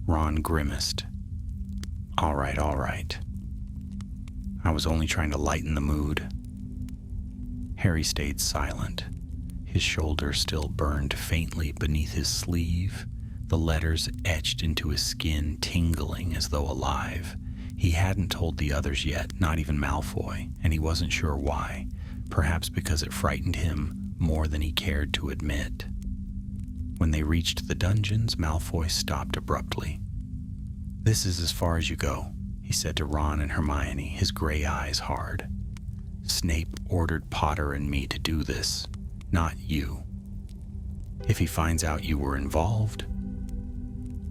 Ron grimaced. All right. I was only trying to lighten the mood. Harry stayed silent. His shoulder still burned faintly beneath his sleeve, the letters etched into his skin, tingling as though alive. He hadn't told the others yet, not even Malfoy, and he wasn't sure why. Perhaps because it frightened him more than he cared to admit. When they reached the dungeons, Malfoy stopped abruptly. "This is as far as you go," he said to Ron and Hermione, his gray eyes hard. "Snape ordered Potter and me to do this, not you. If he finds out you were involved,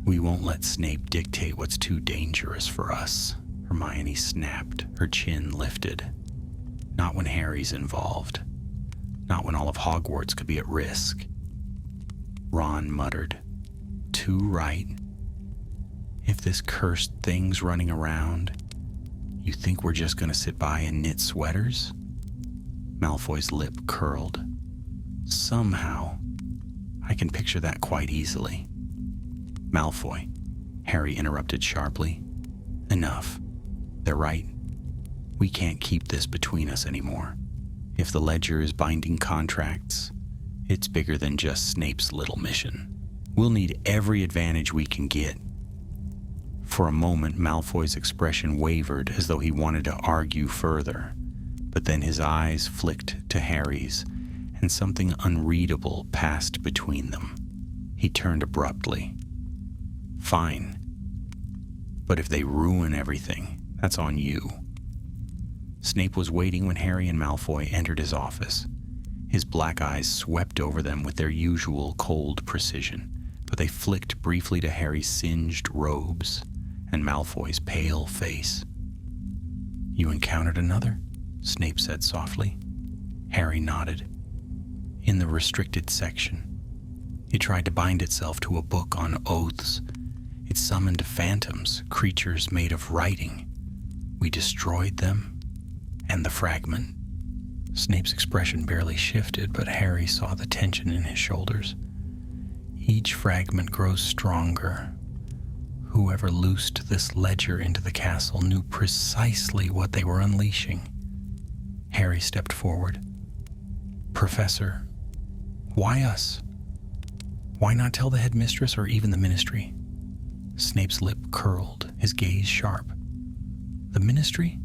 we won't let Snape dictate what's too dangerous for us." Hermione snapped, her chin lifted. "Not when Harry's involved. Not when all of Hogwarts could be at risk." Ron muttered, "Too right. If this cursed thing's running around, you think we're just going to sit by and knit sweaters?" Malfoy's lip curled. "Somehow, I can picture that quite easily." "Malfoy," Harry interrupted sharply. "Enough. They're right. We can't keep this between us anymore. If the ledger is binding contracts, it's bigger than just Snape's little mission. We'll need every advantage we can get." For a moment, Malfoy's expression wavered as though he wanted to argue further, but then his eyes flicked to Harry's, and something unreadable passed between them. He turned abruptly. "Fine. But if they ruin everything, that's on you." Snape was waiting when Harry and Malfoy entered his office. His black eyes swept over them with their usual cold precision, but they flicked briefly to Harry's singed robes and Malfoy's pale face. "You encountered another?" Snape said softly. Harry nodded. "In the restricted section. It tried to bind itself to a book on oaths. It summoned phantoms, creatures made of writing. We destroyed them, and the fragment." Snape's expression barely shifted, but Harry saw the tension in his shoulders. "Each fragment grows stronger. Whoever loosed this ledger into the castle knew precisely what they were unleashing." Harry stepped forward. "Professor, why us? Why not tell the headmistress or even the ministry?" Snape's lip curled, his gaze sharp. "The ministry?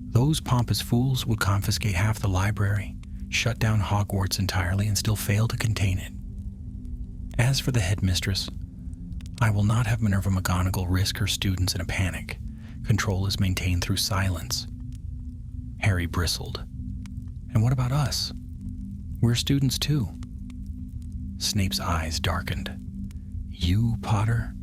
Those pompous fools would confiscate half the library, shut down Hogwarts entirely, and still fail to contain it. As for the headmistress, I will not have Minerva McGonagall risk her students in a panic. Control is maintained through silence." Harry bristled. "And what about us? We're students too. Snape's eyes darkened. You, Potter,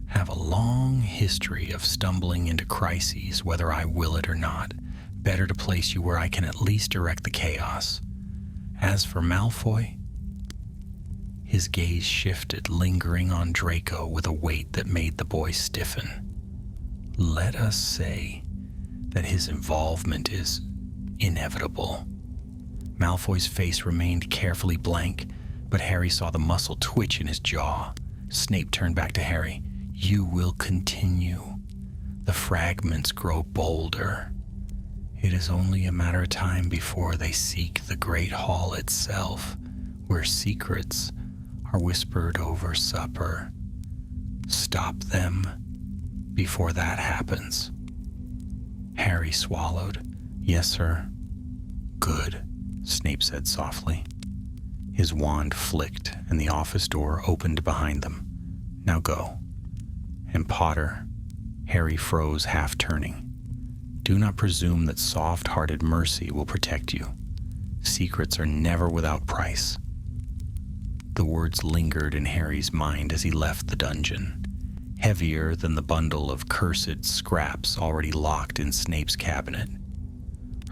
have a long history of stumbling into crises, whether I will it or not. Better to place you where I can at least direct the chaos. As for Malfoy, his gaze shifted, lingering on Draco with a weight that made the boy stiffen. Let us say that his involvement is inevitable. Malfoy's face remained carefully blank, but Harry saw the muscle twitch in his jaw. Snape turned back to Harry. You will continue. The fragments grow bolder. It is only a matter of time before they seek the Great Hall itself, where secrets are whispered over supper. Stop them before that happens. Harry swallowed. Yes, sir. Good, Snape said softly. His wand flicked and the office door opened behind them. Now go. And Potter, Harry froze, half turning. Do not presume that soft-hearted mercy will protect you. Secrets are never without price. The words lingered in Harry's mind as he left the dungeon, heavier than the bundle of cursed scraps already locked in Snape's cabinet.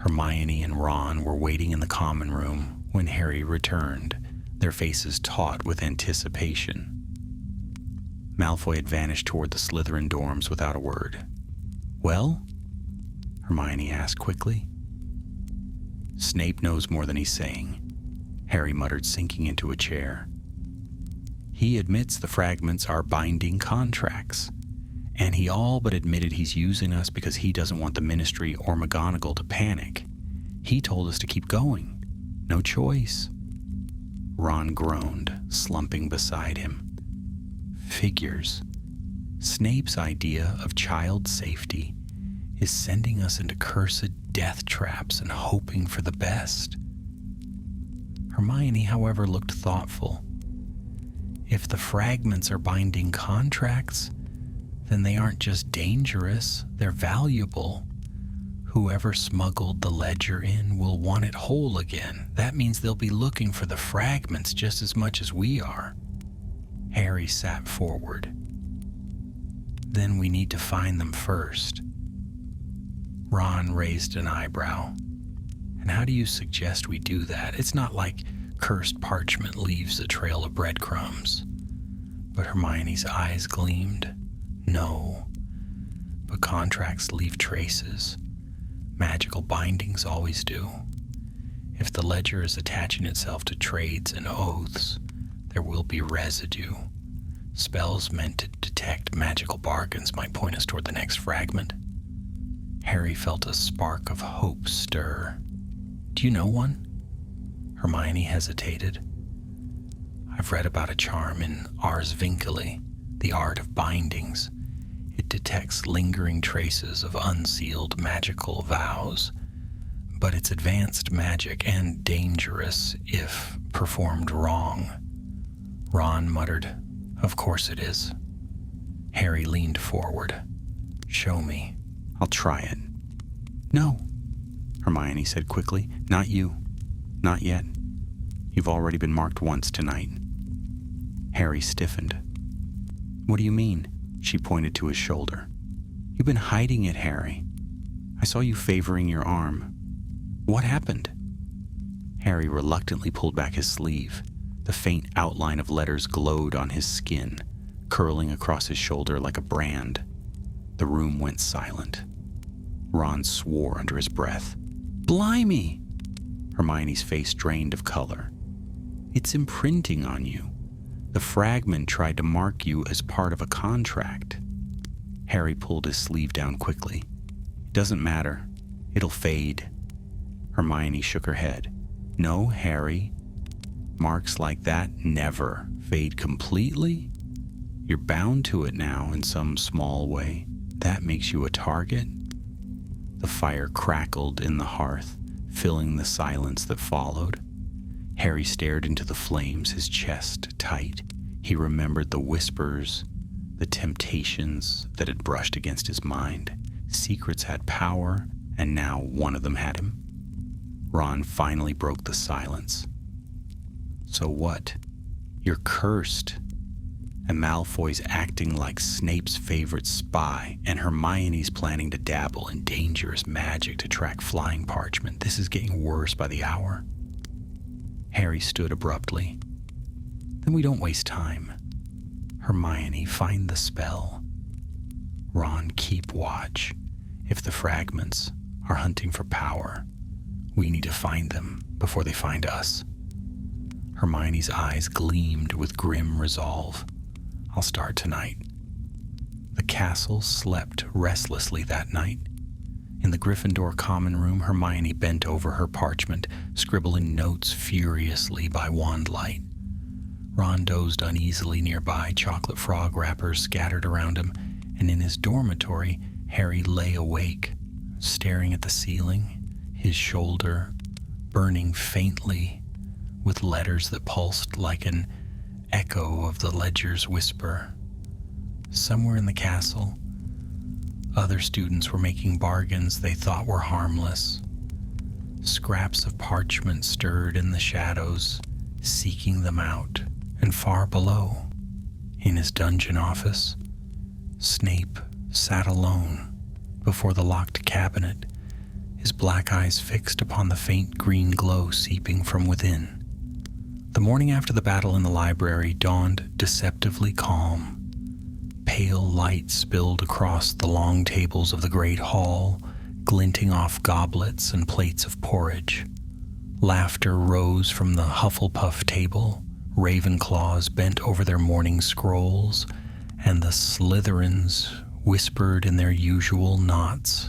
Hermione and Ron were waiting in the common room when Harry returned, their faces taut with anticipation. Malfoy had vanished toward the Slytherin dorms without a word. Well? Hermione asked quickly. Snape knows more than he's saying, Harry muttered, sinking into a chair. He admits the fragments are binding contracts, and he all but admitted he's using us because he doesn't want the Ministry or McGonagall to panic. He told us to keep going. No choice. Ron groaned, slumping beside him. Figures. Snape's idea of child safety is sending us into cursed death traps and hoping for the best. Hermione, however, looked thoughtful. If the fragments are binding contracts, then they aren't just dangerous, they're valuable. Whoever smuggled the ledger in will want it whole again. That means they'll be looking for the fragments just as much as we are. Harry sat forward. Then we need to find them first. Ron raised an eyebrow. And how do you suggest we do that? It's not like cursed parchment leaves a trail of breadcrumbs. But Hermione's eyes gleamed. No, but contracts leave traces. Magical bindings always do. If the ledger is attaching itself to trades and oaths, there will be residue. Spells meant to detect magical bargains might point us toward the next fragment. Harry felt a spark of hope stir. Do you know one? Hermione hesitated. I've read about a charm in Ars Vinculi, the art of bindings. It detects lingering traces of unsealed magical vows, but it's advanced magic and dangerous if performed wrong. Ron muttered, Of course it is. Harry leaned forward. Show me. I'll try it. No, Hermione said quickly. Not you. Not yet. You've already been marked once tonight. Harry stiffened. What do you mean? She pointed to his shoulder. You've been hiding it, Harry. I saw you favoring your arm. What happened? Harry reluctantly pulled back his sleeve. The faint outline of letters glowed on his skin, curling across his shoulder like a brand. The room went silent. Ron swore under his breath. Blimey! Hermione's face drained of color. It's imprinting on you. The fragment tried to mark you as part of a contract. Harry pulled his sleeve down quickly. It doesn't matter. It'll fade. Hermione shook her head. No, Harry. Marks like that never fade completely. You're bound to it now in some small way. That makes you a target. The fire crackled in the hearth, filling the silence that followed. Harry stared into the flames, his chest tight. He remembered the whispers, the temptations that had brushed against his mind. Secrets had power, and now one of them had him. Ron finally broke the silence. So what? You're cursed. And Malfoy's acting like Snape's favorite spy, and Hermione's planning to dabble in dangerous magic to track flying parchment. This is getting worse by the hour. Harry stood abruptly. Then we don't waste time. Hermione, find the spell. Ron, keep watch. If the fragments are hunting for power, we need to find them before they find us. Hermione's eyes gleamed with grim resolve. I'll start tonight. The castle slept restlessly that night. In the Gryffindor common room, Hermione bent over her parchment, scribbling notes furiously by wand light. Ron dozed uneasily nearby, chocolate frog wrappers scattered around him, and in his dormitory, Harry lay awake, staring at the ceiling, his shoulder burning faintly with letters that pulsed like an echo of the ledger's whisper. Somewhere in the castle, other students were making bargains they thought were harmless. Scraps of parchment stirred in the shadows, seeking them out, and far below, in his dungeon office, Snape sat alone before the locked cabinet, his black eyes fixed upon the faint green glow seeping from within. The morning after the battle in the library dawned deceptively calm. Pale light spilled across the long tables of the great hall, glinting off goblets and plates of porridge. Laughter rose from the Hufflepuff table, Ravenclaws bent over their morning scrolls, and the Slytherins whispered in their usual knots.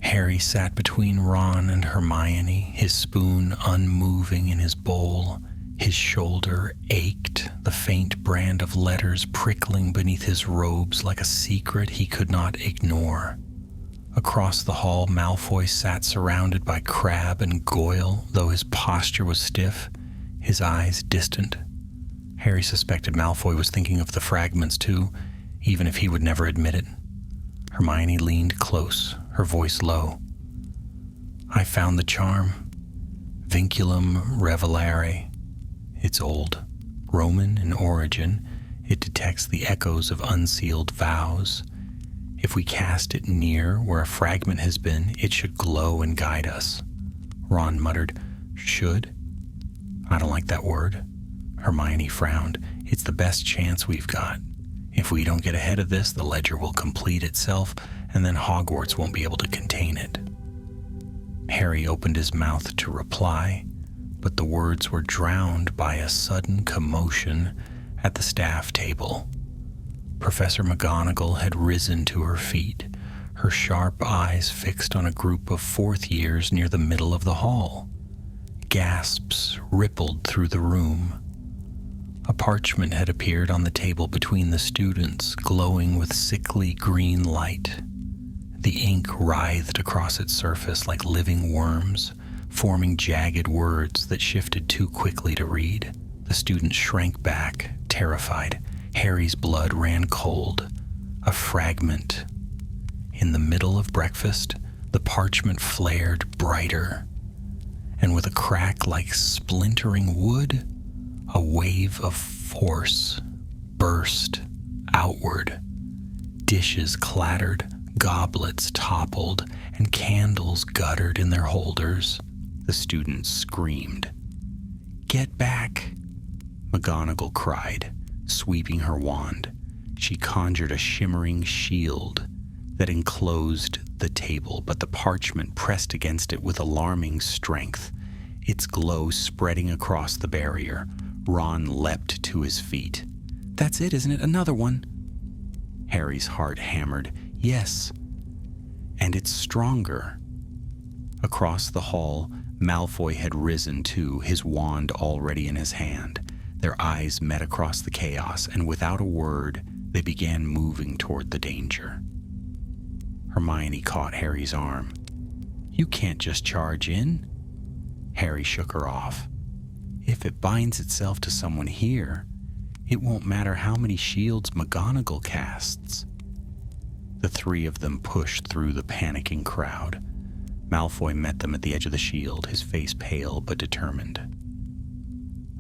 Harry sat between Ron and Hermione, his spoon unmoving in his bowl. His shoulder ached, the faint brand of letters prickling beneath his robes like a secret he could not ignore. Across the hall, Malfoy sat surrounded by Crabbe and Goyle, though his posture was stiff, his eyes distant. Harry suspected Malfoy was thinking of the fragments too, even if he would never admit it. Hermione leaned close, her voice low. I found the charm. Vinculum Revelare. It's old. Roman in origin, it detects the echoes of unsealed vows. If we cast it near where a fragment has been, it should glow and guide us. Ron muttered, should? I don't like that word. Hermione frowned. It's the best chance we've got. If we don't get ahead of this, the ledger will complete itself, and then Hogwarts won't be able to contain it. Harry opened his mouth to reply, but the words were drowned by a sudden commotion at the staff table. Professor McGonagall had risen to her feet, her sharp eyes fixed on a group of fourth years near the middle of the hall. Gasps rippled through the room. A parchment had appeared on the table between the students, glowing with sickly green light. The ink writhed across its surface like living worms, forming jagged words that shifted too quickly to read. The students shrank back, terrified. Harry's blood ran cold. A fragment. In the middle of breakfast, the parchment flared brighter, and with a crack like splintering wood, a wave of force burst outward. Dishes clattered, goblets toppled, and candles guttered in their holders. The students screamed. Get back! McGonagall cried, sweeping her wand. She conjured a shimmering shield that enclosed the table, but the parchment pressed against it with alarming strength, its glow spreading across the barrier. Ron leapt to his feet. That's it, isn't it? Another one. Harry's heart hammered. Yes. And it's stronger. Across the hall, Malfoy had risen too, his wand already in his hand. Their eyes met across the chaos, and without a word, they began moving toward the danger. Hermione caught Harry's arm. You can't just charge in. Harry shook her off. If it binds itself to someone here, it won't matter how many shields McGonagall casts. The three of them pushed through the panicking crowd. Malfoy met them at the edge of the shield, his face pale but determined.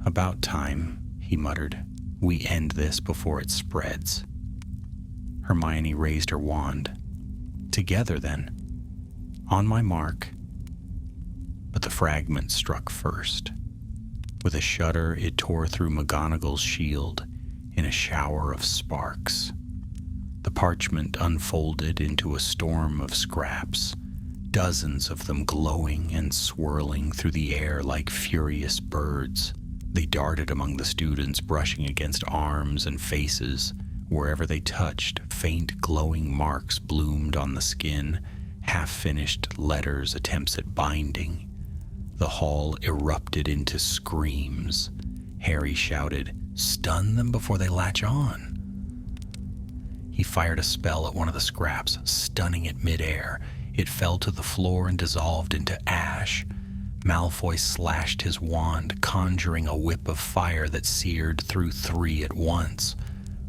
"About time," he muttered. "We end this before it spreads." Hermione raised her wand. "Together, then. On my mark." But the fragment struck first. With a shudder, it tore through McGonagall's shield in a shower of sparks. The parchment unfolded into a storm of scraps, dozens of them glowing and swirling through the air like furious birds. They darted among the students, brushing against arms and faces. Wherever they touched, faint glowing marks bloomed on the skin, half-finished letters, attempts at binding. The hall erupted into screams. Harry shouted, "Stun them before they latch on." He fired a spell at one of the scraps, stunning it midair. It fell to the floor and dissolved into ash. Malfoy slashed his wand, conjuring a whip of fire that seared through 3 at once.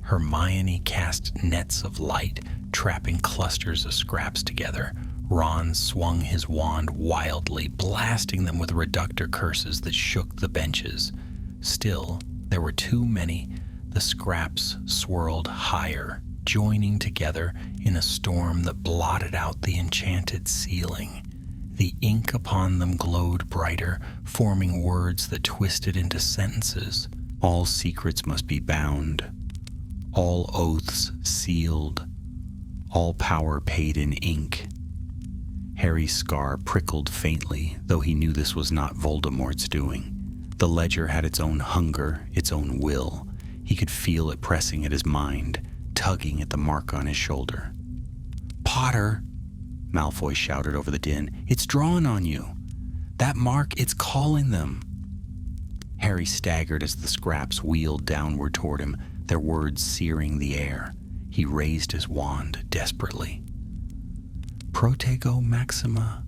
Hermione cast nets of light, trapping clusters of scraps together. Ron swung his wand wildly, blasting them with reductor curses that shook the benches. Still, there were too many. The scraps swirled higher, joining together in a storm that blotted out the enchanted ceiling. The ink upon them glowed brighter, forming words that twisted into sentences. All secrets must be bound, all oaths sealed, all power paid in ink. Harry's scar prickled faintly, though he knew this was not Voldemort's doing. The ledger had its own hunger, its own will. He could feel it pressing at his mind, tugging at the mark on his shoulder. "Potter!" Malfoy shouted over the din. "It's drawn on you! That mark, it's calling them!" Harry staggered as the scraps wheeled downward toward him, their words searing the air. He raised his wand desperately. "Protego Maxima."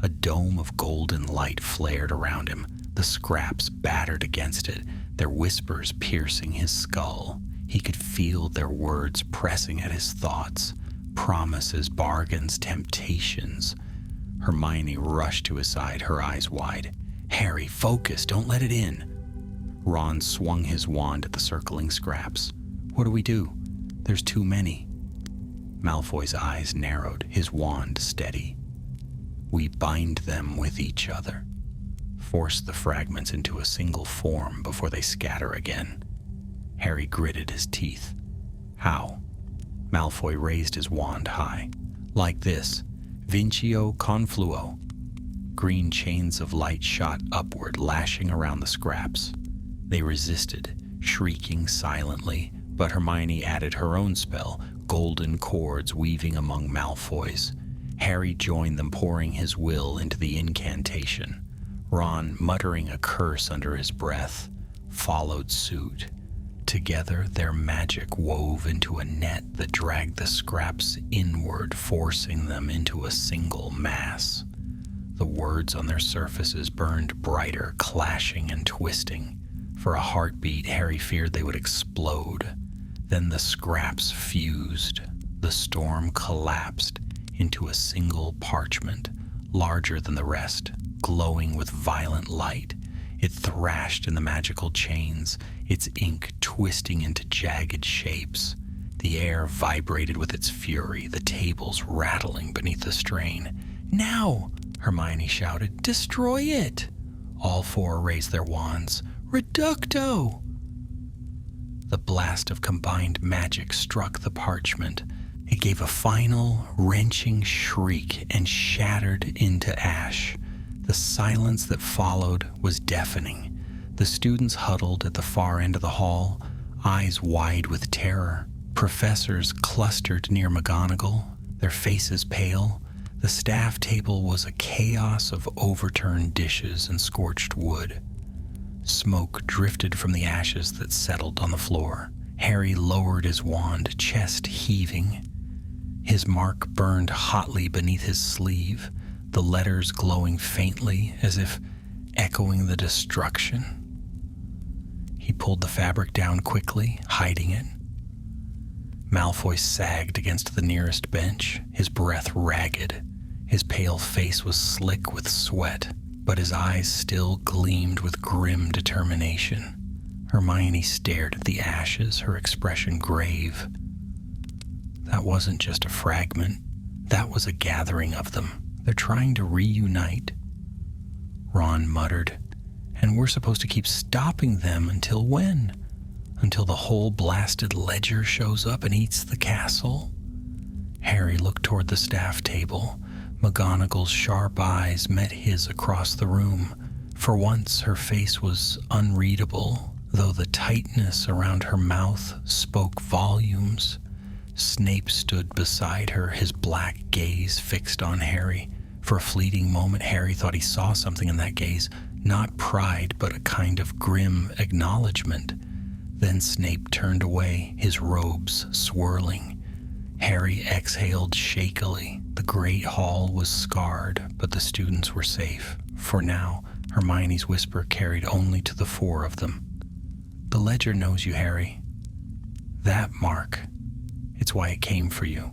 A dome of golden light flared around him. The scraps battered against it, their whispers piercing his skull. He could feel their words pressing at his thoughts. Promises, bargains, temptations. Hermione rushed to his side, her eyes wide. "Harry, focus, don't let it in." Ron swung his wand at the circling scraps. "What do we do? There's too many." Malfoy's eyes narrowed, his wand steady. "We bind them with each other. Force the fragments into a single form before they scatter again." Harry gritted his teeth. "How?" Malfoy raised his wand high. "Like this. Vincio confluo." Green chains of light shot upward, lashing around the scraps. They resisted, shrieking silently, but Hermione added her own spell, golden cords weaving among Malfoy's. Harry joined them, pouring his will into the incantation. Ron, muttering a curse under his breath, followed suit. Together, their magic wove into a net that dragged the scraps inward, forcing them into a single mass. The words on their surfaces burned brighter, clashing and twisting. For a heartbeat, Harry feared they would explode. Then the scraps fused. The storm collapsed into a single parchment, larger than the rest, glowing with violent light. It thrashed in the magical chains, its ink twisting into jagged shapes. The air vibrated with its fury, the tables rattling beneath the strain. "Now!" Hermione shouted. "Destroy it!" All 4 raised their wands. "Reducto!" The blast of combined magic struck the parchment. It gave a final, wrenching shriek and shattered into ash. The silence that followed was deafening. The students huddled at the far end of the hall, eyes wide with terror. Professors clustered near McGonagall, their faces pale. The staff table was a chaos of overturned dishes and scorched wood. Smoke drifted from the ashes that settled on the floor. Harry lowered his wand, chest heaving. His mark burned hotly beneath his sleeve, the letters glowing faintly as if echoing the destruction. He pulled the fabric down quickly, hiding it. Malfoy sagged against the nearest bench, his breath ragged. His pale face was slick with sweat, but his eyes still gleamed with grim determination. Hermione stared at the ashes, her expression grave. That wasn't just a fragment. That was a gathering of them. They're trying to reunite. Ron muttered, and we're supposed to keep stopping them until when? Until the whole blasted ledger shows up and eats the castle? Harry looked toward the staff table. McGonagall's sharp eyes met his across the room. For once, her face was unreadable, though the tightness around her mouth spoke volumes. Snape stood beside her, his black gaze fixed on Harry. For a fleeting moment, Harry thought he saw something in that gaze, not pride, but a kind of grim acknowledgement. Then Snape turned away, his robes swirling. Harry exhaled shakily. The great hall was scarred, but the students were safe. For now, Hermione's whisper carried only to the four of them. The ledger knows you, Harry. That mark, it's why it came for you.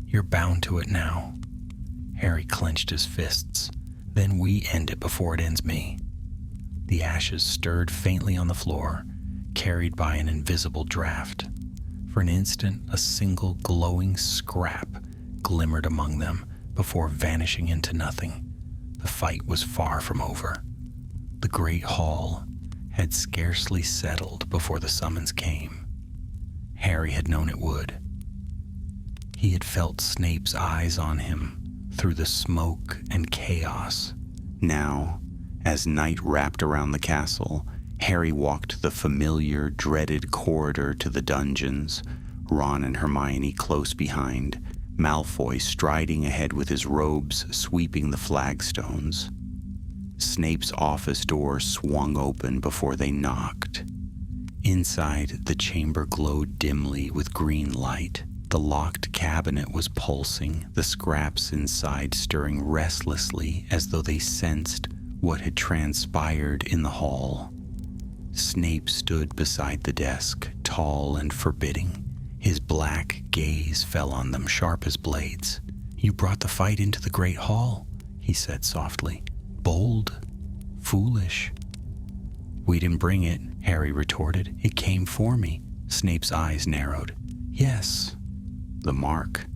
You're bound to it now. Harry clenched his fists. Then we end it before it ends me. The ashes stirred faintly on the floor, carried by an invisible draft. For an instant, a single glowing scrap glimmered among them before vanishing into nothing. The fight was far from over. The great hall had scarcely settled before the summons came. Harry had known it would. He had felt Snape's eyes on him through the smoke and chaos. Now, as night wrapped around the castle, Harry walked the familiar, dreaded corridor to the dungeons, Ron and Hermione close behind, Malfoy striding ahead with his robes sweeping the flagstones. Snape's office door swung open before they knocked. Inside, the chamber glowed dimly with green light. The locked cabinet was pulsing, the scraps inside stirring restlessly as though they sensed what had transpired in the hall. Snape stood beside the desk, tall and forbidding. His black gaze fell on them, sharp as blades. "You brought the fight into the great hall," he said softly. "Bold, foolish." "We didn't bring it," Harry retorted. "It came for me." Snape's eyes narrowed. "Yes, the mark."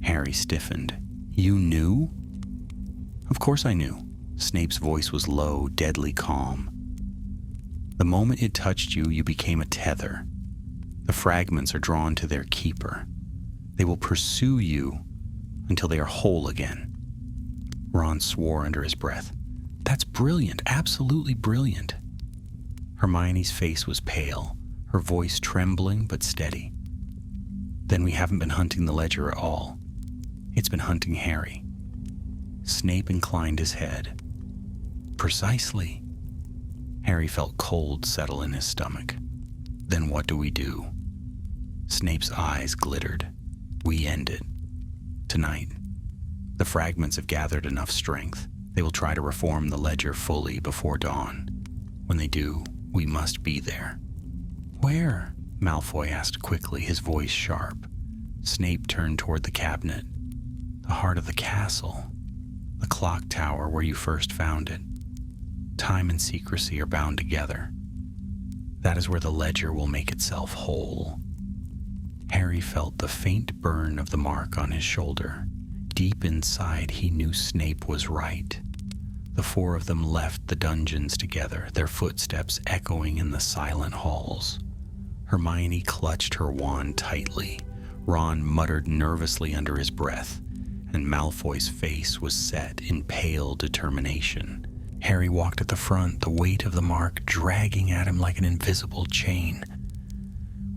Harry stiffened. "You knew?" "Of course I knew." Snape's voice was low, deadly calm. "The moment it touched you, you became a tether. The fragments are drawn to their keeper. They will pursue you until they are whole again." Ron swore under his breath. "That's brilliant, absolutely brilliant." Hermione's face was pale, her voice trembling but steady. "Then we haven't been hunting the ledger at all. It's been hunting Harry." Snape inclined his head. "Precisely." Harry felt cold settle in his stomach. "Then what do we do?" Snape's eyes glittered. "We end it. Tonight. The fragments have gathered enough strength. They will try to reform the ledger fully before dawn. When they do, we must be there." "Where?" Malfoy asked quickly, his voice sharp. Snape turned toward the cabinet. "The heart of the castle. The clock tower where you first found it. Time and secrecy are bound together. That is where the ledger will make itself whole." Harry felt the faint burn of the mark on his shoulder. Deep inside, he knew Snape was right. The four of them left the dungeons together, their footsteps echoing in the silent halls. Hermione clutched her wand tightly. Ron muttered nervously under his breath, and Malfoy's face was set in pale determination. Harry walked at the front, the weight of the mark dragging at him like an invisible chain.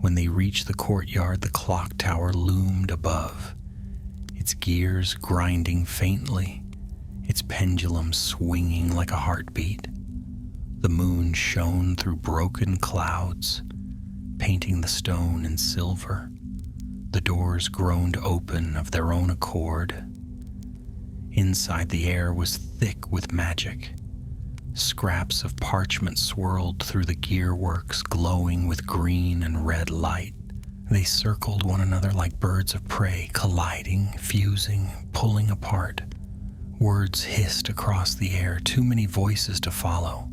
When they reached the courtyard, the clock tower loomed above, its gears grinding faintly, its pendulum swinging like a heartbeat. The moon shone through broken clouds, painting the stone in silver. The doors groaned open of their own accord. Inside, the air was thick with magic. Scraps of parchment swirled through the gearworks, glowing with green and red light. They circled one another like birds of prey, colliding, fusing, pulling apart. Words hissed across the air, too many voices to follow.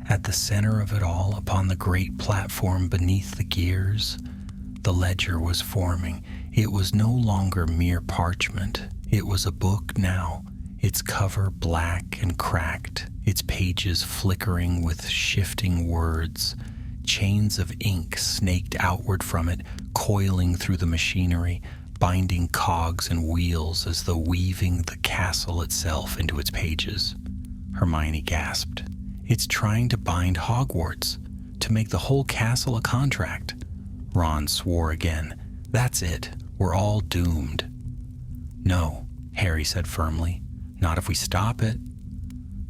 At the center of it all, upon the great platform beneath the gears, the ledger was forming. It was no longer mere parchment. It was a book now, its cover black and cracked, its pages flickering with shifting words. Chains of ink snaked outward from it, coiling through the machinery, binding cogs and wheels as though weaving the castle itself into its pages. Hermione gasped. It's trying to bind Hogwarts, to make the whole castle a contract. Ron swore again. That's it. We're all doomed. No, Harry said firmly. Not if we stop it.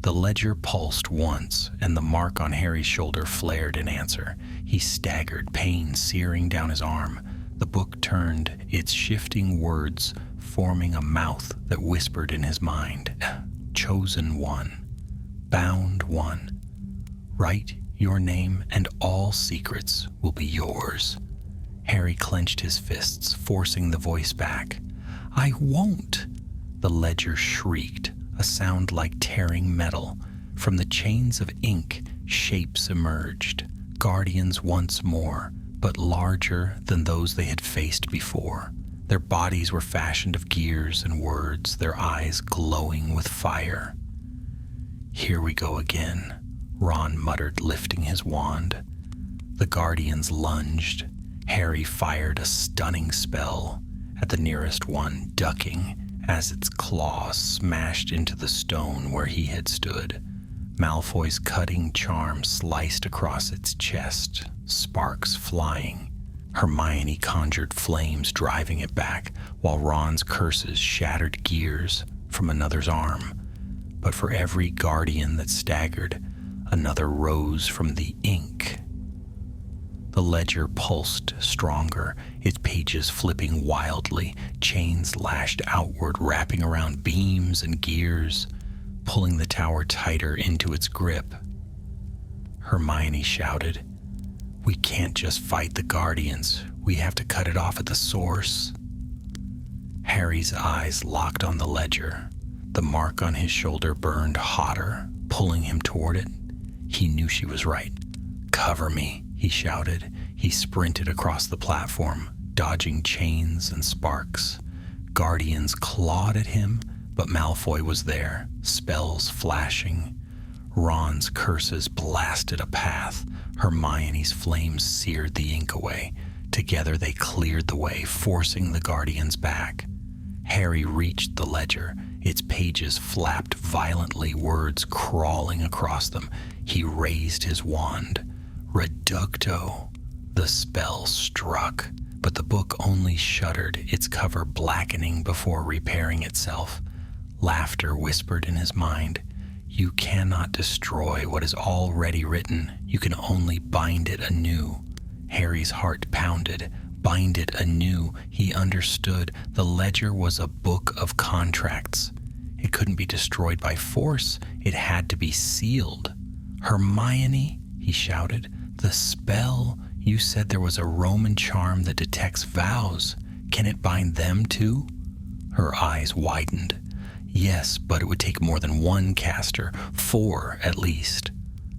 The ledger pulsed once, and the mark on Harry's shoulder flared in answer. He staggered, pain searing down his arm. The book turned, its shifting words forming a mouth that whispered in his mind. Chosen one. Bound one. Write your name and all secrets will be yours. Harry clenched his fists, forcing the voice back. I won't! The ledger shrieked, a sound like tearing metal. From the chains of ink, shapes emerged, guardians once more, but larger than those they had faced before. Their bodies were fashioned of gears and words, their eyes glowing with fire. Here we go again, Ron muttered, lifting his wand. The guardians lunged. Harry fired a stunning spell at the nearest one, ducking as its claws smashed into the stone where he had stood. Malfoy's cutting charm sliced across its chest, sparks flying. Hermione conjured flames driving it back, while Ron's curses shattered gears from another's arm. But for every guardian that staggered, another rose from the ink. The ledger pulsed stronger, its pages flipping wildly, chains lashed outward, wrapping around beams and gears, pulling the tower tighter into its grip. Hermione shouted, "We can't just fight the Guardians. We have to cut it off at the source." Harry's eyes locked on the ledger. The mark on his shoulder burned hotter, pulling him toward it. He knew she was right. "Cover me," he shouted. He sprinted across the platform, dodging chains and sparks. Guardians clawed at him, but Malfoy was there, spells flashing. Ron's curses blasted a path. Hermione's flames seared the ink away. Together they cleared the way, forcing the Guardians back. Harry reached the ledger. Its pages flapped violently, words crawling across them. He raised his wand. Reducto. The spell struck, but the book only shuddered, its cover blackening before repairing itself. Laughter whispered in his mind. You cannot destroy what is already written. You can only bind it anew. Harry's heart pounded. Bind it anew. He understood. The ledger was a book of contracts. It couldn't be destroyed by force. It had to be sealed. Hermione, he shouted, the spell. You said there was a Roman charm that detects vows. Can it bind them too? Her eyes widened. Yes, but it would take more than one caster, 4 at least.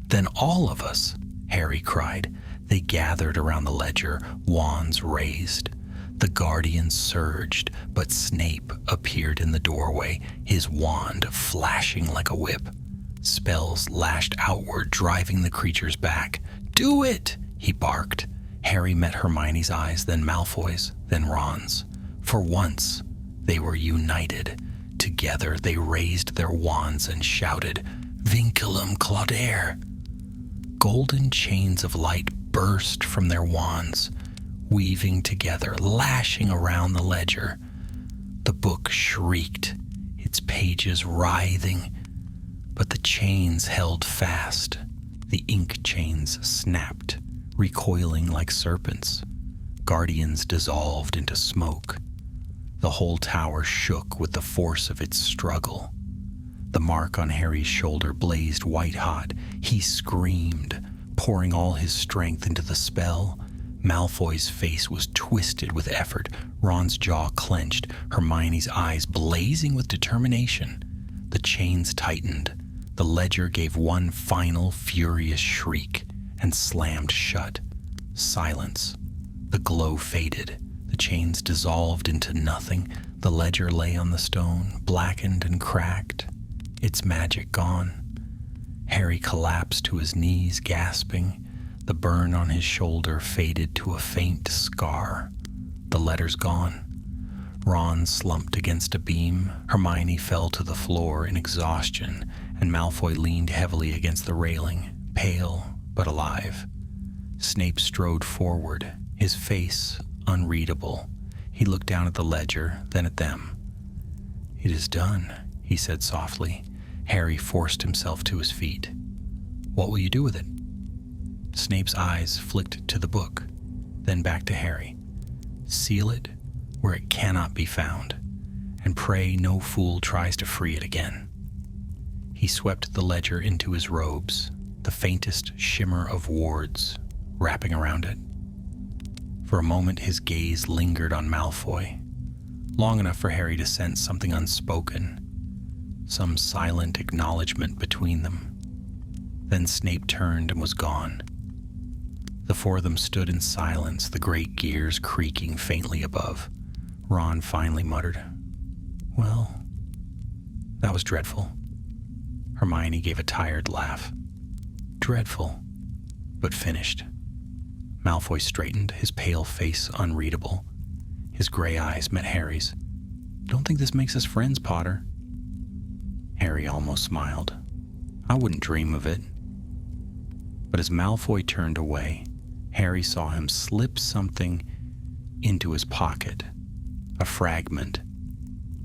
Then all of us, Harry cried. They gathered around the ledger, wands raised. The Guardians surged, but Snape appeared in the doorway, his wand flashing like a whip. Spells lashed outward, driving the creatures back. Do it, he barked. Harry met Hermione's eyes, then Malfoy's, then Ron's. For once, they were united. Together, they raised their wands and shouted, Vinculum Claudere! Golden chains of light burst from their wands, weaving together, lashing around the ledger. The book shrieked, its pages writhing, but the chains held fast. The ink chains snapped, recoiling like serpents. Guardians dissolved into smoke. The whole tower shook with the force of its struggle. The mark on Harry's shoulder blazed white-hot. He screamed, pouring all his strength into the spell. Malfoy's face was twisted with effort. Ron's jaw clenched, Hermione's eyes blazing with determination. The chains tightened. The ledger gave one final furious shriek and slammed shut. Silence. The glow faded. The chains dissolved into nothing. The ledger lay on the stone, blackened and cracked, its magic gone. Harry collapsed to his knees, gasping. The burn on his shoulder faded to a faint scar. The letters gone. Ron slumped against a beam. Hermione fell to the floor in exhaustion, and Malfoy leaned heavily against the railing, pale but alive. Snape strode forward, his face unreadable. He looked down at the ledger, then at them. "It is done," he said softly. Harry forced himself to his feet. "What will you do with it?" Snape's eyes flicked to the book, then back to Harry. "Seal it where it cannot be found, and pray no fool tries to free it again." He swept the ledger into his robes, the faintest shimmer of wards wrapping around it. For a moment his gaze lingered on Malfoy, long enough for Harry to sense something unspoken, some silent acknowledgement between them. Then Snape turned and was gone. The four of them stood in silence, the great gears creaking faintly above. Ron finally muttered, "Well, that was dreadful." Hermione gave a tired laugh. "Dreadful, but finished." Malfoy straightened, his pale face unreadable. His gray eyes met Harry's. "Don't think this makes us friends, Potter." Harry almost smiled. "I wouldn't dream of it." But as Malfoy turned away, Harry saw him slip something into his pocket, a fragment,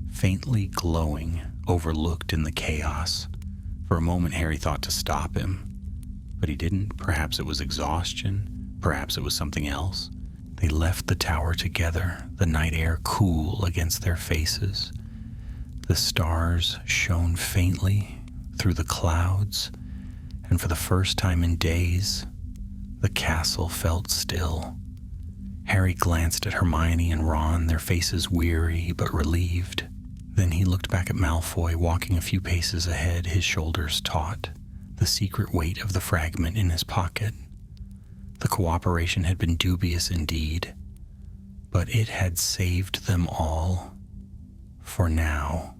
faintly glowing, overlooked in the chaos. For a moment Harry thought to stop him, but he didn't. Perhaps it was exhaustion, perhaps it was something else. They left the tower together, the night air cool against their faces. The stars shone faintly through the clouds, and for the first time in days, the castle felt still. Harry glanced at Hermione and Ron, their faces weary but relieved. Then he looked back at Malfoy, walking a few paces ahead, his shoulders taut, the secret weight of the fragment in his pocket. The cooperation had been dubious indeed, but it had saved them all, for now.